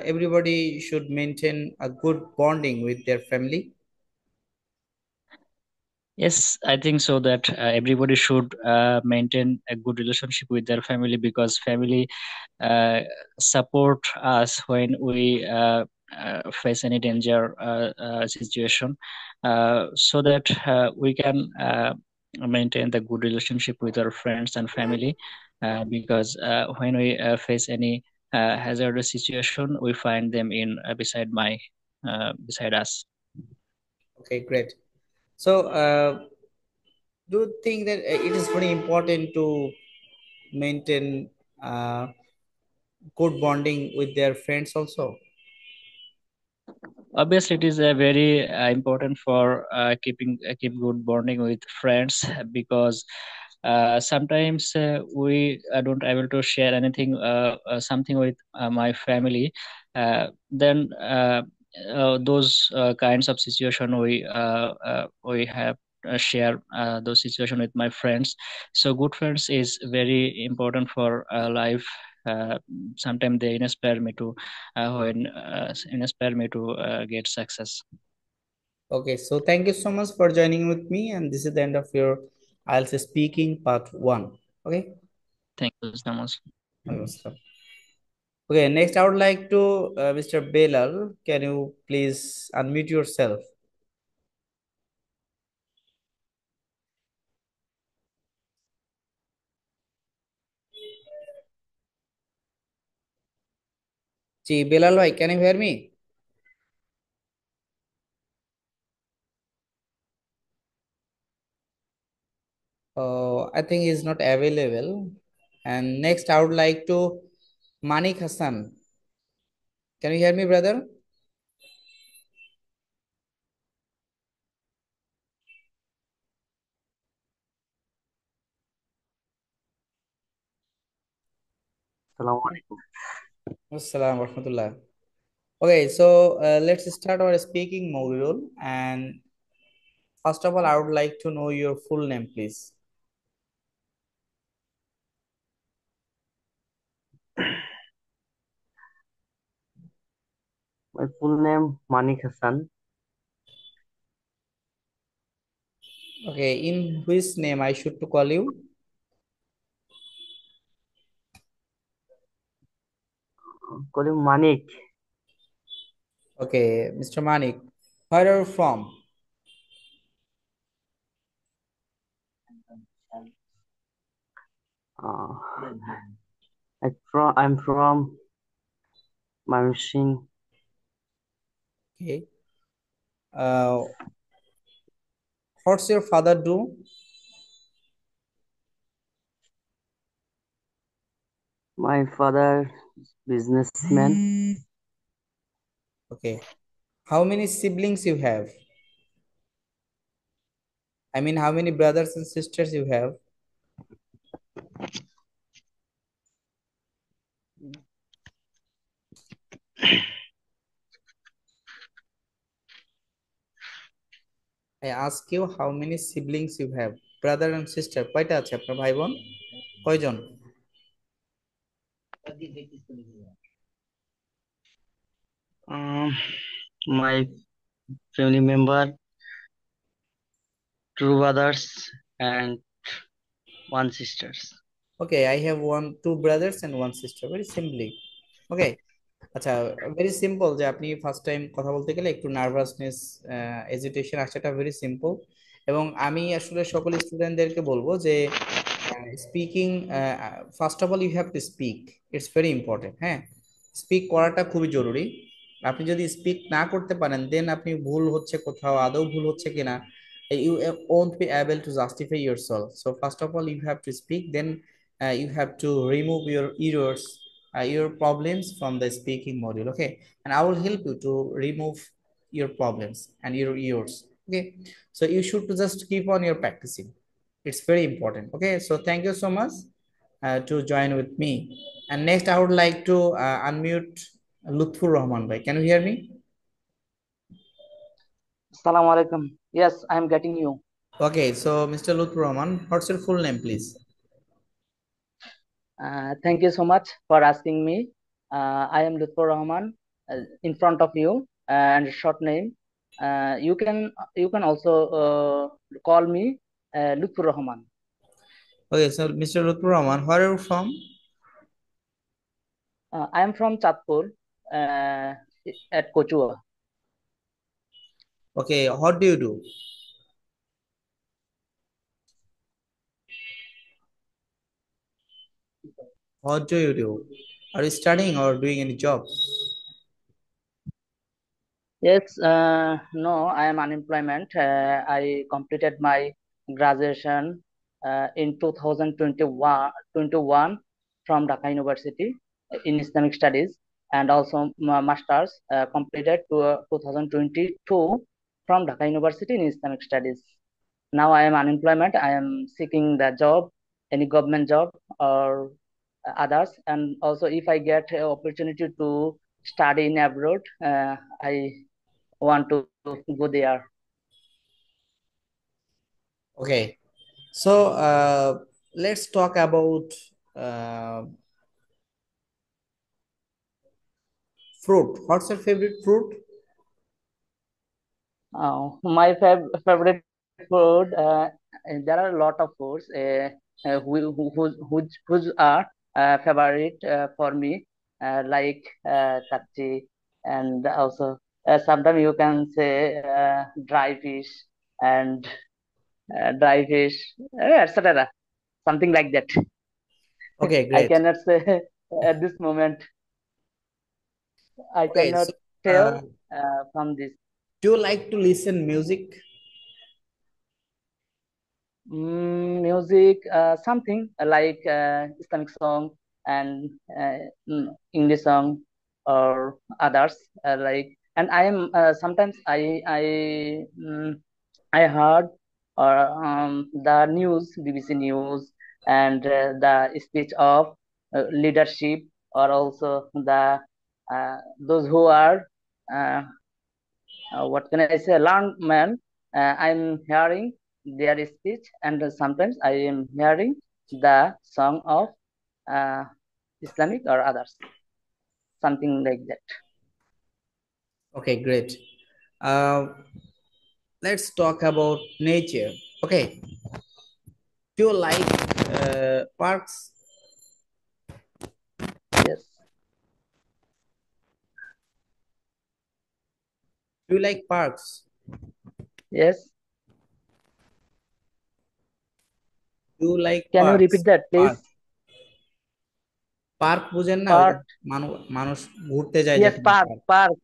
S1: everybody should maintain a good bonding with their family?
S4: Yes, I think so that everybody should maintain a good relationship with their family because family uh, support us when we face any danger situation, so that we can maintain the good relationship with our friends and family. Because when we face any hazardous situation, we find them in beside us.
S1: Okay, great. So, do you think that it is very important to maintain uh, good bonding with their friends also?
S4: Obviously, it is very important for keep good bonding with friends because sometimes we don't able to share anything something with my family. Then those kinds of situation we have share those situation with my friends. So good friends is very important for life. Uh, Sometimes they inspire me to get success.
S1: Okay, so thank you so much for joining with me, and this is the end of your IELTS speaking part one. Okay,
S4: Thank you so much.
S1: namaskar. Okay, next I would like to Mr. Belal, can you please unmute yourself? Ji, Belal bhai, can you hear me? I think he's not available. And next I would like to Manik Hassan. Can you hear me, brother?
S5: Assalamu alaikum.
S1: Assalamu warahmatullah. Okay, so let's start our speaking module. And first of all, I would like to know your full name, please.
S5: My full name Manik Hassan.
S1: Okay, in which name I should to call you?
S5: Call him Manik.
S1: Okay, Mr. Manik, where are you from?
S5: Uh, I'm from Mymensingh.
S1: Okay. What's your father do?
S5: My father is businessman.
S1: Okay. How many siblings you have? I mean, how many brothers and sisters you have? I ask you how many siblings you have? Brother and sister. কয়টা আছে আপনার ভাই বোন? কয়জন?
S5: My family member, two brothers and one sisters.
S1: Okay, I have two brothers and one sister. Very simply. Okay. আচ্ছা, very simple যে আপনি first time কথা বলতে গেলে একটু নার্ভাসনেস, এজিটেশন আসাটা ভেরি সিম্পল। এবং আমি আসলে সকল স্টুডেন্টদেরকে বলবো যে speaking, first of all you have to speak, it's very important. হ্যাঁ, স্পিক করাটা খুবই জরুরি। আপনি যদি স্পিক না করতে পারেন দেন আপনি ভুল হচ্ছে কোথাও, আদৌ ভুল হচ্ছে কিনা, you won't be able to justify yourself. So first of all you have to speak, then you have to remove your errors, your problems from the speaking module. Okay, and I will help you to remove your problems and your errors. Okay, so you should just keep on your practicing, it's very important. Okay, so thank you so much to join with me. And next I would like to unmute Lutfur Rahman bhai, can you hear me?
S5: Assalamu alaikum. Yes, I am getting you.
S1: Okay, so Mr. Lutfur Rahman, what's your full name, please?
S5: Thank you so much for asking me. I am Lutfur Rahman in front of you and short name. You can also call me Lutfur Rahman.
S1: Okay, so Mr. Lutfur Rahman, where are you from?
S5: I am from Chatpur at Kochua.
S1: Okay, what do you do? What do you do? Are you studying or doing any job?
S5: Yes, no, I am unemployment. I completed my graduation in 2021 from Dhaka University in Islamic Studies, and also my master's completed to 2022 from Dhaka University in Islamic Studies. Now I am unemployment. I am seeking the job, any government job or others, and also if I get an opportunity to study in abroad, I want to go there.
S1: Okay, so let's talk about uh, fruit. What's your favorite fruit?
S5: My favorite food, there are a lot of foods who are favorite for me. like kachi, and also sometimes you can say dry fish and dry fish, etc. Something like that.
S1: Okay,
S5: I
S1: great.
S5: cannot say at this moment. I
S1: Okay,
S5: cannot
S1: so
S5: tell from this.
S1: do you like to listen music?
S5: Music, something like Islamic song and English song or others like. And I am sometimes I heard or the news, BBC News, and the speech of leadership, or also the those who are uh, what can I say, learned man. I'm hearing their speech, and sometimes I am hearing the song of uh, Islamic or others, something like that.
S1: Okay, great. Uh, let's talk about nature. Okay, do you like parks?
S5: Yes,
S1: Do you like parks?
S5: yes.
S1: Do you like
S5: Can you
S1: parks?
S5: repeat that, please?
S1: Park park বুঝেন না, ওই যে
S5: Park.
S1: মানুষ ঘুরতে যায়
S5: Yes,
S1: যেখানে
S5: park,
S1: park।
S5: park.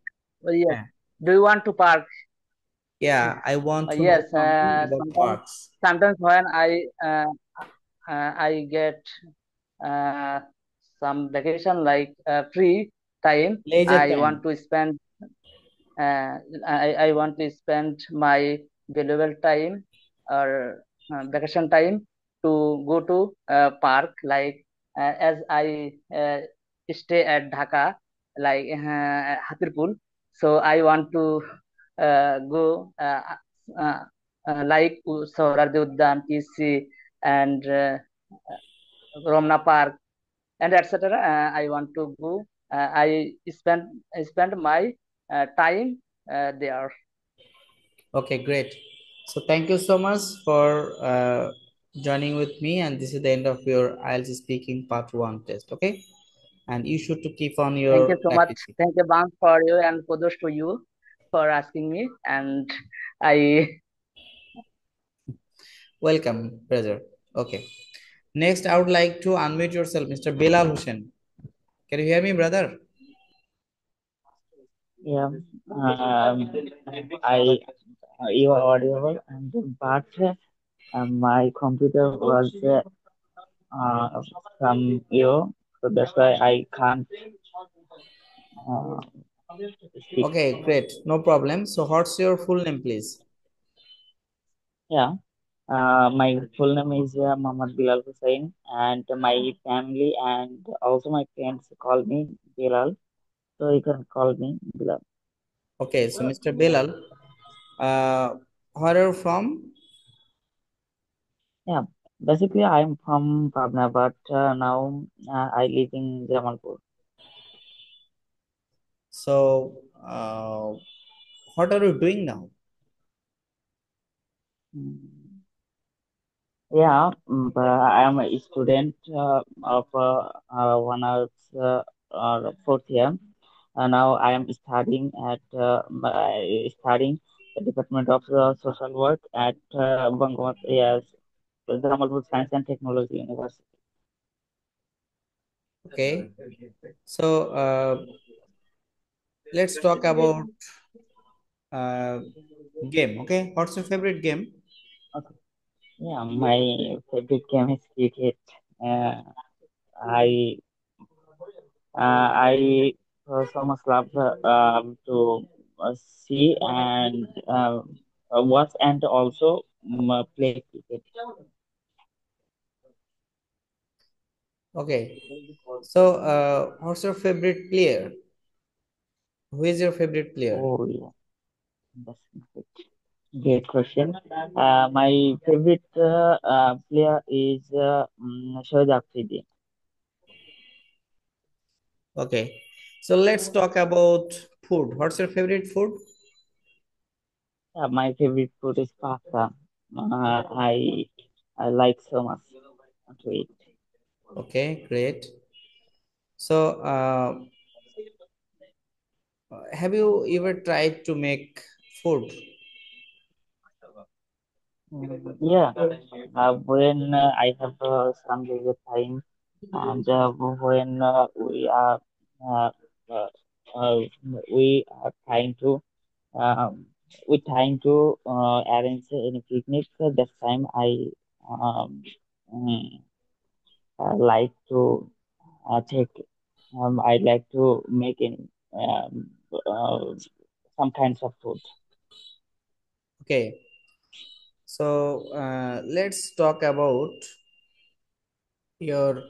S5: Oh, yes.
S1: হ্যাঁ,
S5: Do you want to park?
S1: yeah, I want to know
S5: Yes.
S1: something about
S5: Sometimes,
S1: parks.
S5: sometimes when I get uh, some vacation like free time,
S1: Leisure
S5: I
S1: time.
S5: want to spend I want to spend my valuable time or vacation time to go to park, like as I stay at Dhaka, like Hatirpur. So I want to go uh, like Sohrabdi Udyan, PC, and Romna Park, and etc. I want to go. I spend my time there.
S1: Okay, great. So thank you so much for joining with me, and this is the end of your IELTS speaking part 1 test. Okay, and you should to keep on
S5: Thank
S1: your
S5: you so much.
S1: practicing.
S5: Thank you, Bang, for you, and kudos to you for asking me. And I
S1: Welcome, brother. Okay, next I would like to unmute yourself, Mr. Bilal Hussain. Can you hear me, brother?
S6: Yeah, I you are audible, and but my computer was from you, so that's why I can't uh, speak.
S1: Okay, great, no problem. So what's your full name, please?
S6: Yeah, my full name is Muhammad Bilal Hussain, and my family and also my friends call me Bilal, so you can call me Bilal.
S1: Okay, so Mr. Bilal, uh, where are you from?
S6: Yeah, basically I'm from Pabna, but now I live in Jamalpur.
S1: So, what are you doing now?
S6: Mm. Yeah, but I am a student of one of fourth year. Now I am studying at studying the Department of Social Work at Bangkok, yes, Jamalpur Science and Technology University.
S1: Okay, so let's talk about uh, game. Okay, what's your favorite game?
S6: Okay. Yeah, my favorite game is cricket. Uh, I I so much love to see and watch and also play cricket.
S1: Okay, so what's your favorite player? Who is your favorite player?
S6: Oh yeah, that's great. Great question. My favorite player is Shoaib Afridi.
S1: Okay, so let's talk about food. What's your favorite food?
S6: My favorite food is pasta. I like so much to eat.
S1: Okay, great. So, have you ever tried to make food?
S6: Yeah, when I have some leisure time, and when uh, uh, uh, we are trying to um, arrange any picnic, that time um, mm, like to take I like to make some kinds of food.
S1: Okay, so let's talk about your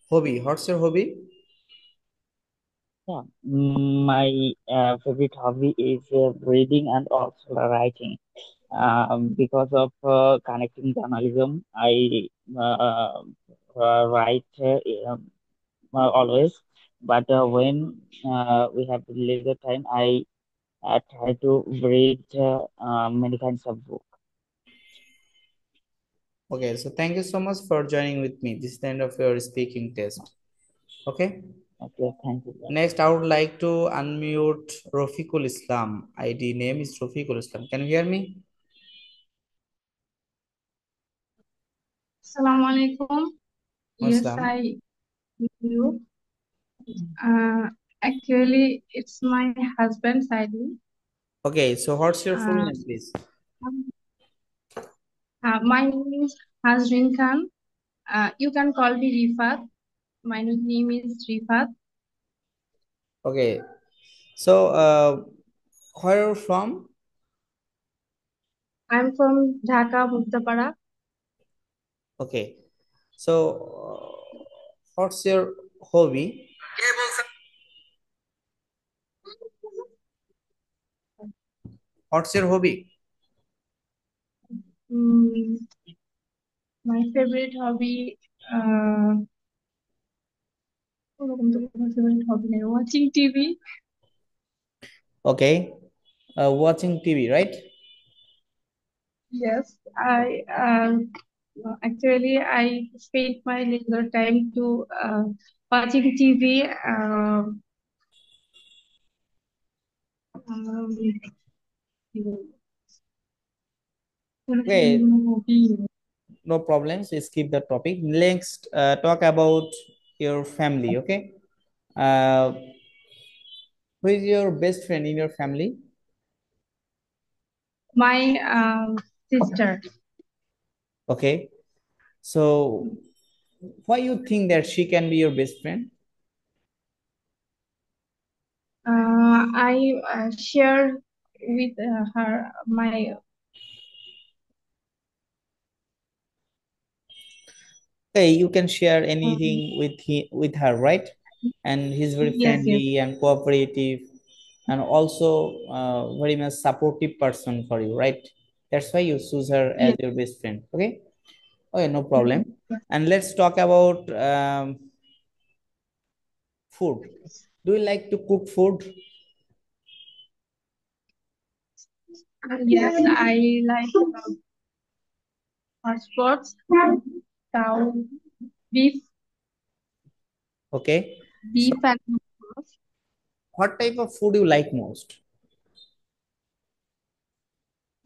S1: hobby. What's your hobby?
S6: Yeah, my favorite hobby is reading and also writing. Because of connecting journalism, I write always. But when we have leisure time, I try to read many kinds of books.
S1: Okay, so thank you so much for joining with me. This is the end of your speaking test. Okay.
S6: Okay, thank you.
S1: Next, I would like to unmute Rafiqul Islam. ID name is Rafiqul Islam. Can you hear me?
S7: Assalamu alaikum. Yes,
S1: Islam.
S7: I do. Actually, it's my husband's ID.
S1: Okay, so what's your full
S7: Uh,
S1: name, please?
S7: my name is Hazrin Khan. You can call me Rifat. My name is Rifat.
S1: Okay, so where are you from?
S7: I'm from Dhaka, Mutapara.
S1: Okay, so what's your hobby? What's your hobby?
S7: Mm, my favorite hobby, ওরকম তো কোনো favorite hobby নেই. Watching TV.
S1: Okay, watching TV, right?
S7: Yes, actually I spend my leisure time to watching TV. Um,
S1: Okay, no problems. We skip the topic. Next, talk about your family. Okay, uh, who is your best friend in your family?
S7: my sister.
S1: Okay, so why you think that she can be your best friend?
S7: I share with her my
S1: Hey, you can share
S7: um,
S1: anything with her, right? And he's very
S7: yes, yes,
S1: friendly and cooperative, and also very much supportive person for you, right? That's why you choose her as
S7: yes,
S1: your best friend. Okay. Okay, no problem.
S7: yes.
S1: And let's talk about food. Do you like to cook food?
S7: Yes, I like sports, cow, beef,
S1: Okay. So,
S7: beef and pork.
S1: what type of food you like most?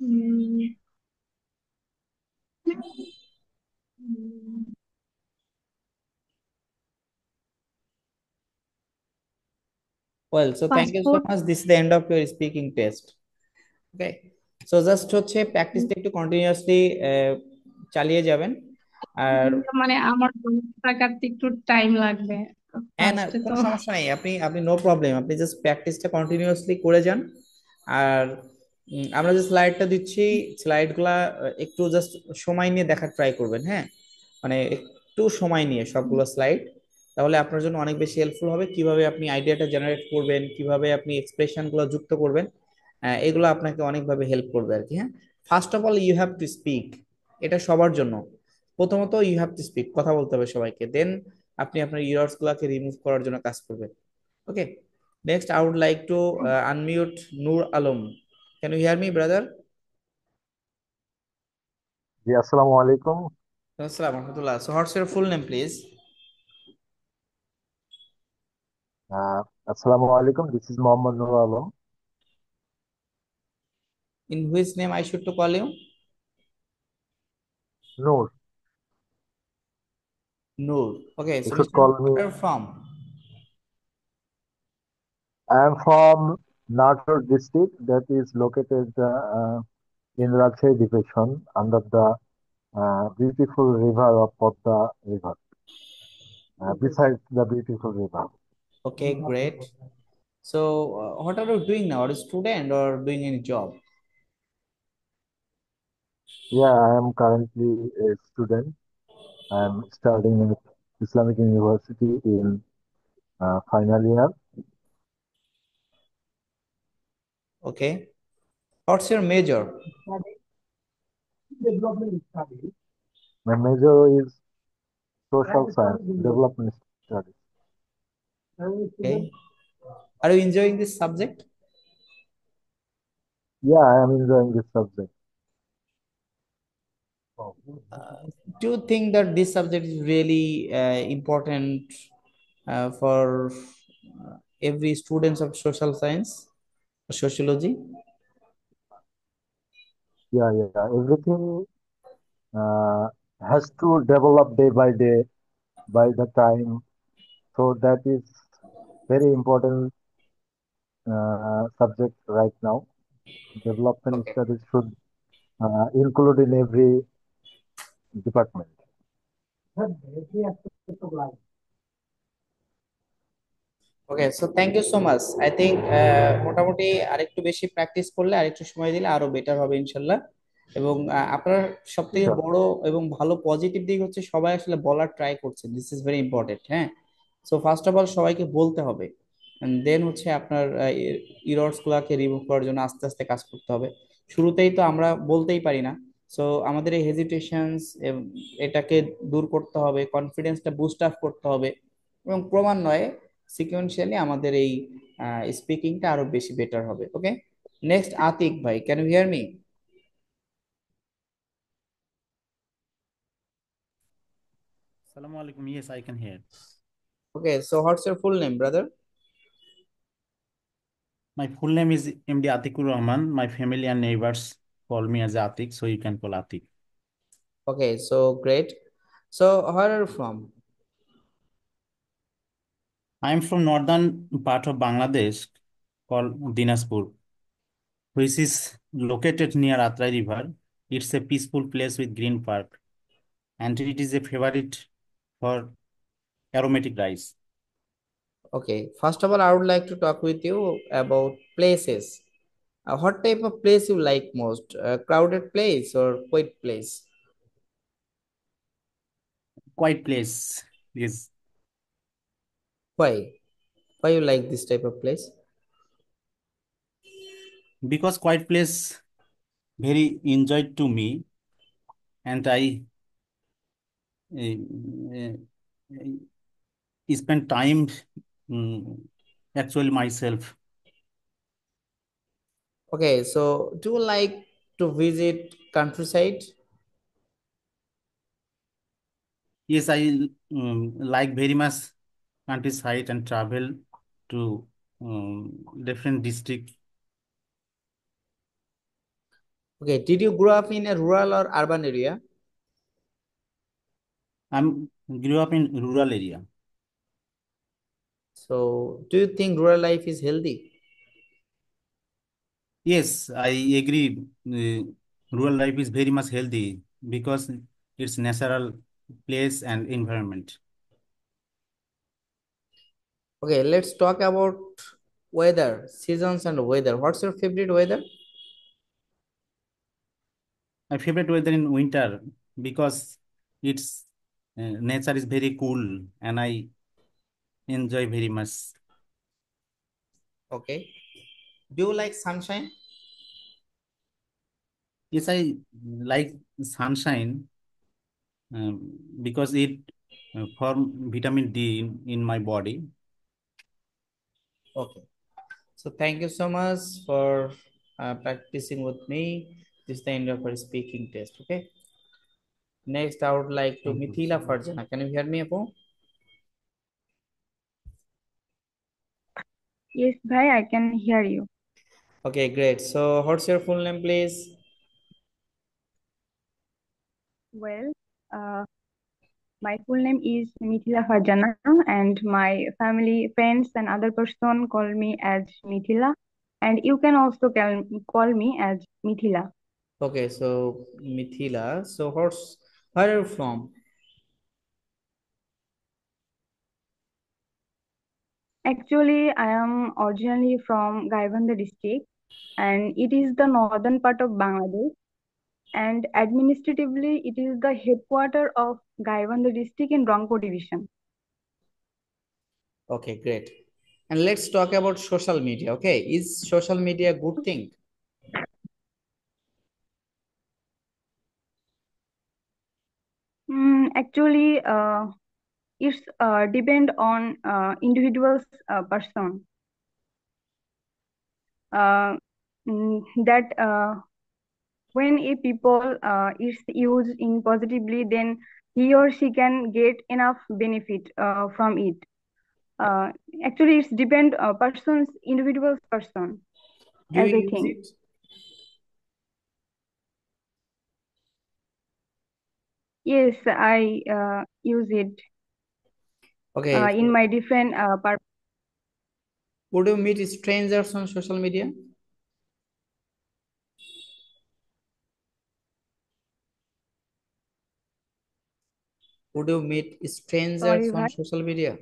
S7: Mm, mm,
S1: Well, so thank
S7: fast
S1: you so
S7: food.
S1: much. This is the end of your speaking test. Okay. So just হচ্ছে প্র্যাকটিসটা একটু continuously চালিয়ে যাবেন আর
S7: মানে আমার ভয়েসটা কাটতে একটু টাইম লাগবে
S1: হ্যাঁ না
S7: ফার্স্টে তো।
S1: কোনো সমস্যা নেই আপনি আপনি নো প্রবলেম আপনি জাস্ট প্র্যাকটিসটা কন্টিনিউয়াসলি করে যান আর আমরা যে স্লাইডটা দিচ্ছি স্লাইডগুলা একটু জাস্ট সময় নিয়ে দেখার ট্রাই করবেন হ্যাঁ মানে একটু সময় নিয়ে সবগুলো স্লাইড তাহলে আপনার জন্য অনেক বেশি হেল্পফুল হবে কিভাবে আপনি আইডিয়াটা জেনারেট করবেন কিভাবে আপনি এক্সপ্রেশন গুলো যুক্ত করবেন এগুলো আপনাকে অনেকভাবে হেল্প করবে আর কি হ্যাঁ first of all you have to speak এটা সবার জন্য প্রথমত ইউ হ্যাভ টু স্পিক কথা বলতে হবে সবাইকে দেন আপনি আপনার ইয়ার্স গুলাকে রিমুভ করার জন্য কাজ করবেন okay next I would like to unmute Noor Alam can you hear me brother
S8: ji আসসালামু আলাইকুম।
S1: আসসালামু রহমতুল্লাহ so what's your full name please
S8: Assalamu alaikum. This is Mohammad Nur Alam.
S1: In which name I should to call you?
S8: Noor.
S1: Noor. Okay,
S8: You
S1: so
S8: should
S1: Mr.
S8: call
S1: Noor,
S8: me.
S1: where are you from?
S8: I am from Natur district that is located in Rajshahi division under the beautiful river of Podda River. Besides the beautiful river.
S1: Okay, great. So, what are you doing now? Are you a student or doing any job?
S8: Yeah, I am currently a student. I am studying in Islamic University in final year.
S1: Okay. What's your major?
S8: My major is social science, development studies.
S1: Okay. Are you enjoying this subject?
S8: Yeah, I am enjoying this subject.
S1: Do you think that this subject is really important for every students of social science or sociology?
S8: Yeah, yeah. Everything uh, has to develop day by day, by the time. So that is very important subject right now. Development
S1: Okay.
S8: studies should include in every department.
S1: Okay so thank you so much I think মোটামুটি আরেকটু বেশি practice করলে আরেকটু সময় দিলে আরো better হবে ইনশাল্লাহ এবং আপনার সব থেকে
S8: Sure.
S1: বড় এবং ভালো পজিটিভ দিক হচ্ছে সবাই আসলে বলার ট্রাই করছে দিস ইজ ভেরি ইম্পর্টেন্ট হ্যাঁ সো ফার্স্ট অফ অল সবাইকে বলতে হবে দেন হচ্ছে আপনার ইরর্স গুলাকে রিমুভ করার জন্য আস্তে আস্তে কাজ করতে হবে শুরুতেই তো আমরা বলতেই পারি না সো আমাদের এই হেজিটেশনস এটাকে দূর করতে হবে কনফিডেন্সটা বুস্ট আপ করতে হবে এবং ক্রমান্বয়ে সিকোয়েন্সিয়ালি আমাদের এই স্পিকিংটা আরো বেশি বেটার হবে ওকে নেক্সট আতিক ভাই can you hear me
S9: Assalamu alaikum. Yes, I can hear.
S1: Okay so what's your full name brother
S9: My full name is MD Atikur Rahman. My family and neighbors call me as Atik, so you can call Atik.
S1: Okay so great so where are from
S9: I am from northern part of Bangladesh called Dinaspur, which is located near Atrai River. It's a peaceful place with green park, and it is a favorite for aromatic rice.
S1: okay first of all I would like to talk with you about places what type of place you like most a crowded place or quiet place
S9: Quiet place is
S1: why you like this type of place
S9: because quiet place very enjoyed to me, and I uh, spend time mm, actually myself.
S1: okay so do you like to visit countryside
S9: Yes, I like very much countryside and travel to different district.
S1: okay did you grow up in a rural or urban area
S9: I'm grew up in rural area.
S1: so do you think rural life is healthy
S9: Yes, I agree. Rural life is very much healthy because it's natural place and environment.
S1: okay let's talk about weather seasons and weather what's your favorite weather
S9: My favorite weather in winter because it's nature is very cool and I enjoy very much.
S1: okay do you like sunshine
S9: Yes, I like sunshine um, because it form vitamin D in my body.
S1: okay so thank you so much for practicing with me this is the end of our speaking test okay next I would like to
S9: Thank you.
S1: Mithila Farjana can you hear me apo
S10: Yes, bhai, I can hear you.
S1: Okay, great. So what's your full name, please?
S10: Well, uh, my full name is Mithila Farjana, and my family, friends, and other person call me as Mithila. And you can also call me as Mithila.
S1: Okay, so Mithila. So where are you from?
S10: Actually, I am originally from Gaibandha district, and it is the northern part of Bangladesh. And administratively, it is the headquarter of Gaibandha district in Rangpur division.
S1: Okay, great. And let's talk about social media. Okay, is social media a good thing?
S10: Actually, it's depend on individual's person. Uh, that when a people is used in positively, then he or she can get enough benefit from it. Uh, Actually, it's depend person's individual's person,
S1: Do
S10: as
S1: you
S10: I
S1: use
S10: think.
S1: it?
S10: Yes, I use it
S1: Okay,
S10: in
S1: so
S10: my different
S1: would you meet strangers on social media? Would you meet
S10: sorry,
S1: strangers on
S10: bhai.
S1: social media?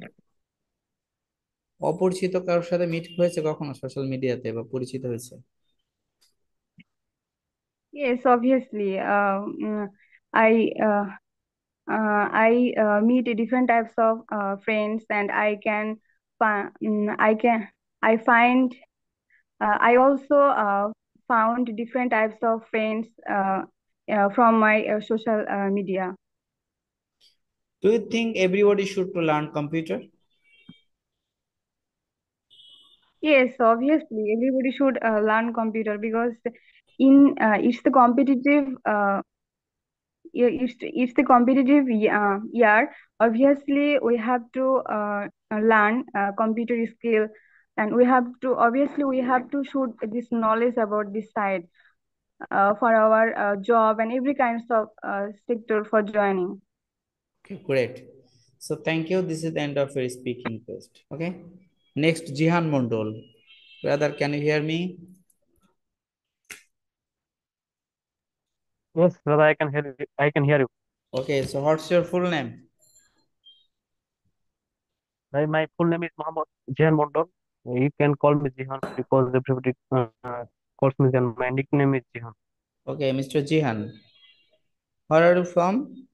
S1: অপরিচিত কারোর সাথে meet হয়েছে কখনো social মিডিয়াতে বা পরিচিত হয়েছে?
S10: Yes, obviously. I meet different types of friends, and I can I find I also found different types of friends from my social media.
S1: Do you think everybody should to learn computer?
S10: Yes, obviously, everybody should learn computer because in it's the competitive it's the competitive year. Obviously, we have to learn computer skill, and we have to shoot this knowledge about this side for our job and every kinds of sector for joining.
S1: Okay, great. So thank you. This is the end of your speaking test. Okay. Next, Jihan Mondol. Brother, can you hear me?
S11: Yes, brother, I can hear you. I can hear you.
S1: Okay, so what's your full name?
S11: My full name is Mohammed Jehan Mondol. You can call me Jehan because everybody calls me Jehan. My nickname is Jehan.
S1: Okay, Mr. Jihan. Where are you from?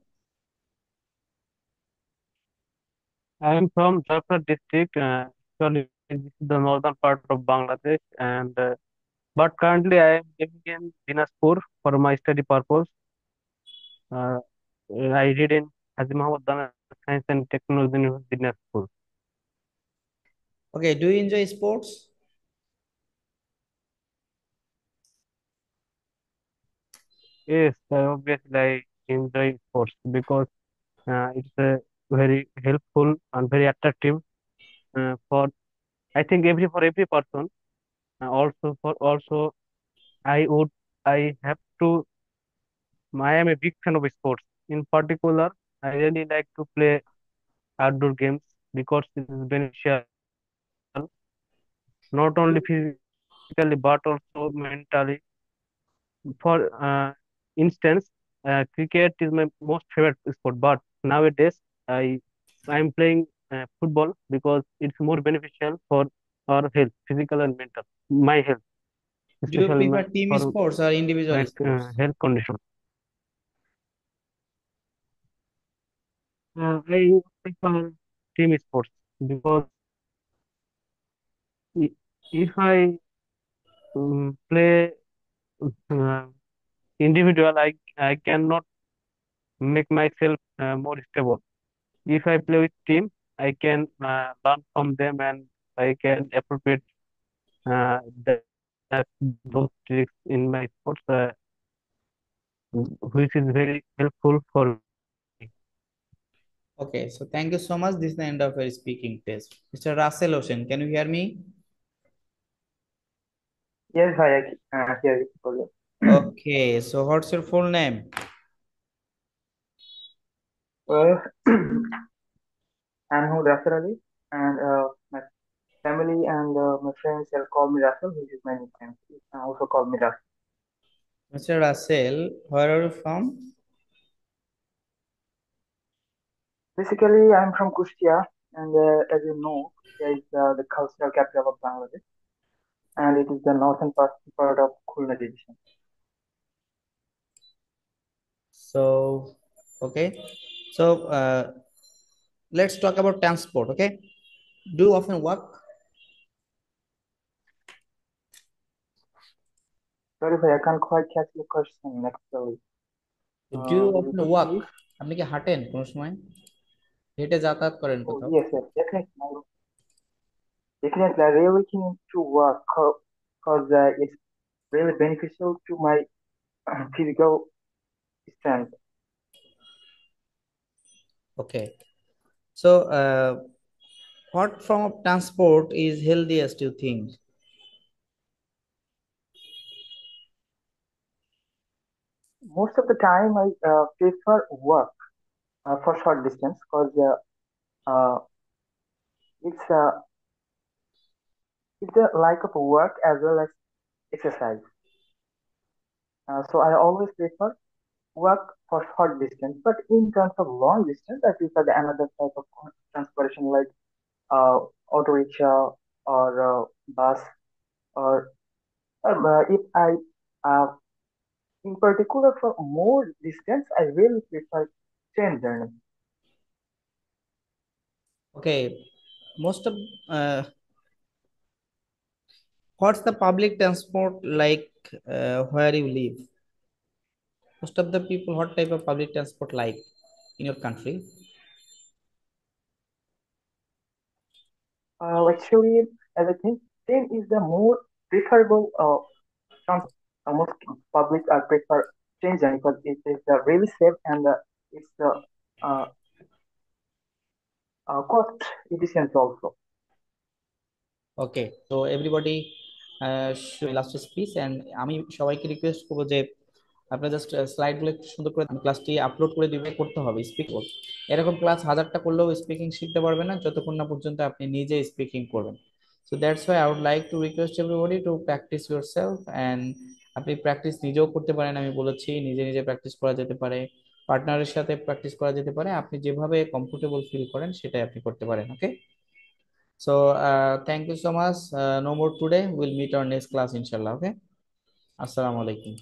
S11: I am from Jharkhand district. Actually, this is the northern part of Bangladesh, and but currently I am living in Dinajpur for my study purpose. Uh, I read in Haji Muhammad Dana Science and Technology University, Dinajpur.
S1: Okay, do you enjoy sports?
S11: Yes, obviously I enjoy sports because it's very helpful and very attractive for for every person. Also I would I have to I am a big fan of sports. In particular, I really like to play outdoor games because it is beneficial not only physically but also mentally. For instance, cricket is my most favorite sport, but nowadays I am playing football because it's more beneficial for our health, physical and mental. My health,
S1: Do you
S11: especially
S1: prefer team
S11: for
S1: sports or individual
S11: my
S1: sports?
S11: health condition. I prefer team sports because i- if I play uh, individual, I cannot make myself more stable. If I play with team, I can learn from them and I can appropriate uh, that, those tricks in my sports, which is very helpful for me.
S1: Okay, so thank you so much. This is the end of your speaking test. Mr. Russell Ocean, can you hear me?
S12: Yes, I hear you fully.
S1: Okay, so what's your full name?
S12: Well, I'm Russell Ali, and my family and my friends will call me Russell, which is my nickname. Also call me Russell.
S1: Mr. Russell, where are you from?
S12: Basically, I'm from Kustia, and as you know, Kustia is the cultural capital of Bangladesh, and it is the northern part of Khulna division.
S1: So, okay. So, let's talk about transport, okay? Do you often walk?
S12: Sorry, bhai, I can't quite catch the question actually.
S1: Do you
S12: Will you
S1: often
S12: repeat,
S1: walk?
S12: please?
S1: আপনি কি হাঁটেন কোনো সময়? হেঁটে যাতায়াত করেন
S12: Oh,
S1: কোথাও?
S12: yes, definitely. I really looking to work because it's really beneficial to my physical strength.
S1: Okay. So, what form of transport is healthiest, you think?
S12: Most of the time, I prefer work for short distance because uh, it's uh, it's a like of work as well as exercise. So I always prefer work for short distance. But in terms of long distance, I prefer another type of transportation like auto rickshaw or bus or if I uh, in particular for more distance, I really prefer train journey.
S1: Okay. Most of what's the public transport like where you live? Most of the people, what type of public transport like in your country?
S12: Actually, as I think, train is the more preferable transport. Most public prefer train journey because it is really safe and it's uh, cost efficient also.
S1: ওকে, তো everybody last speech and আমি সবাইকে request করবো যে আপনারা just স্লাইডগুলো একটু সুন্দর করে ক্লাসটি আপলোড করে দিবে, করতে হবে স্পিক। এরকম ক্লাস হাজারটা করলেও স্পিকিং শিখতে পারবে না যতক্ষণ না পর্যন্ত আপনি নিজে স্পিকিং করবেন। So that's why I would like to request everybody to practise yourself and আপনি প্র্যাকটিস নিজেও করতে পারেন। আমি বলেছি নিজে নিজে প্র্যাকটিস করা যেতে পারে, পার্টনারের সাথে প্র্যাকটিস করা যেতে পারে, আপনি যেভাবে কমফোর্টেবল ফিল করেন সেটাই আপনি করতে পারেন। ওকে, so thank you so much. No more today. We'll meet our next class, inshallah. Okay. Assalamu alaikum.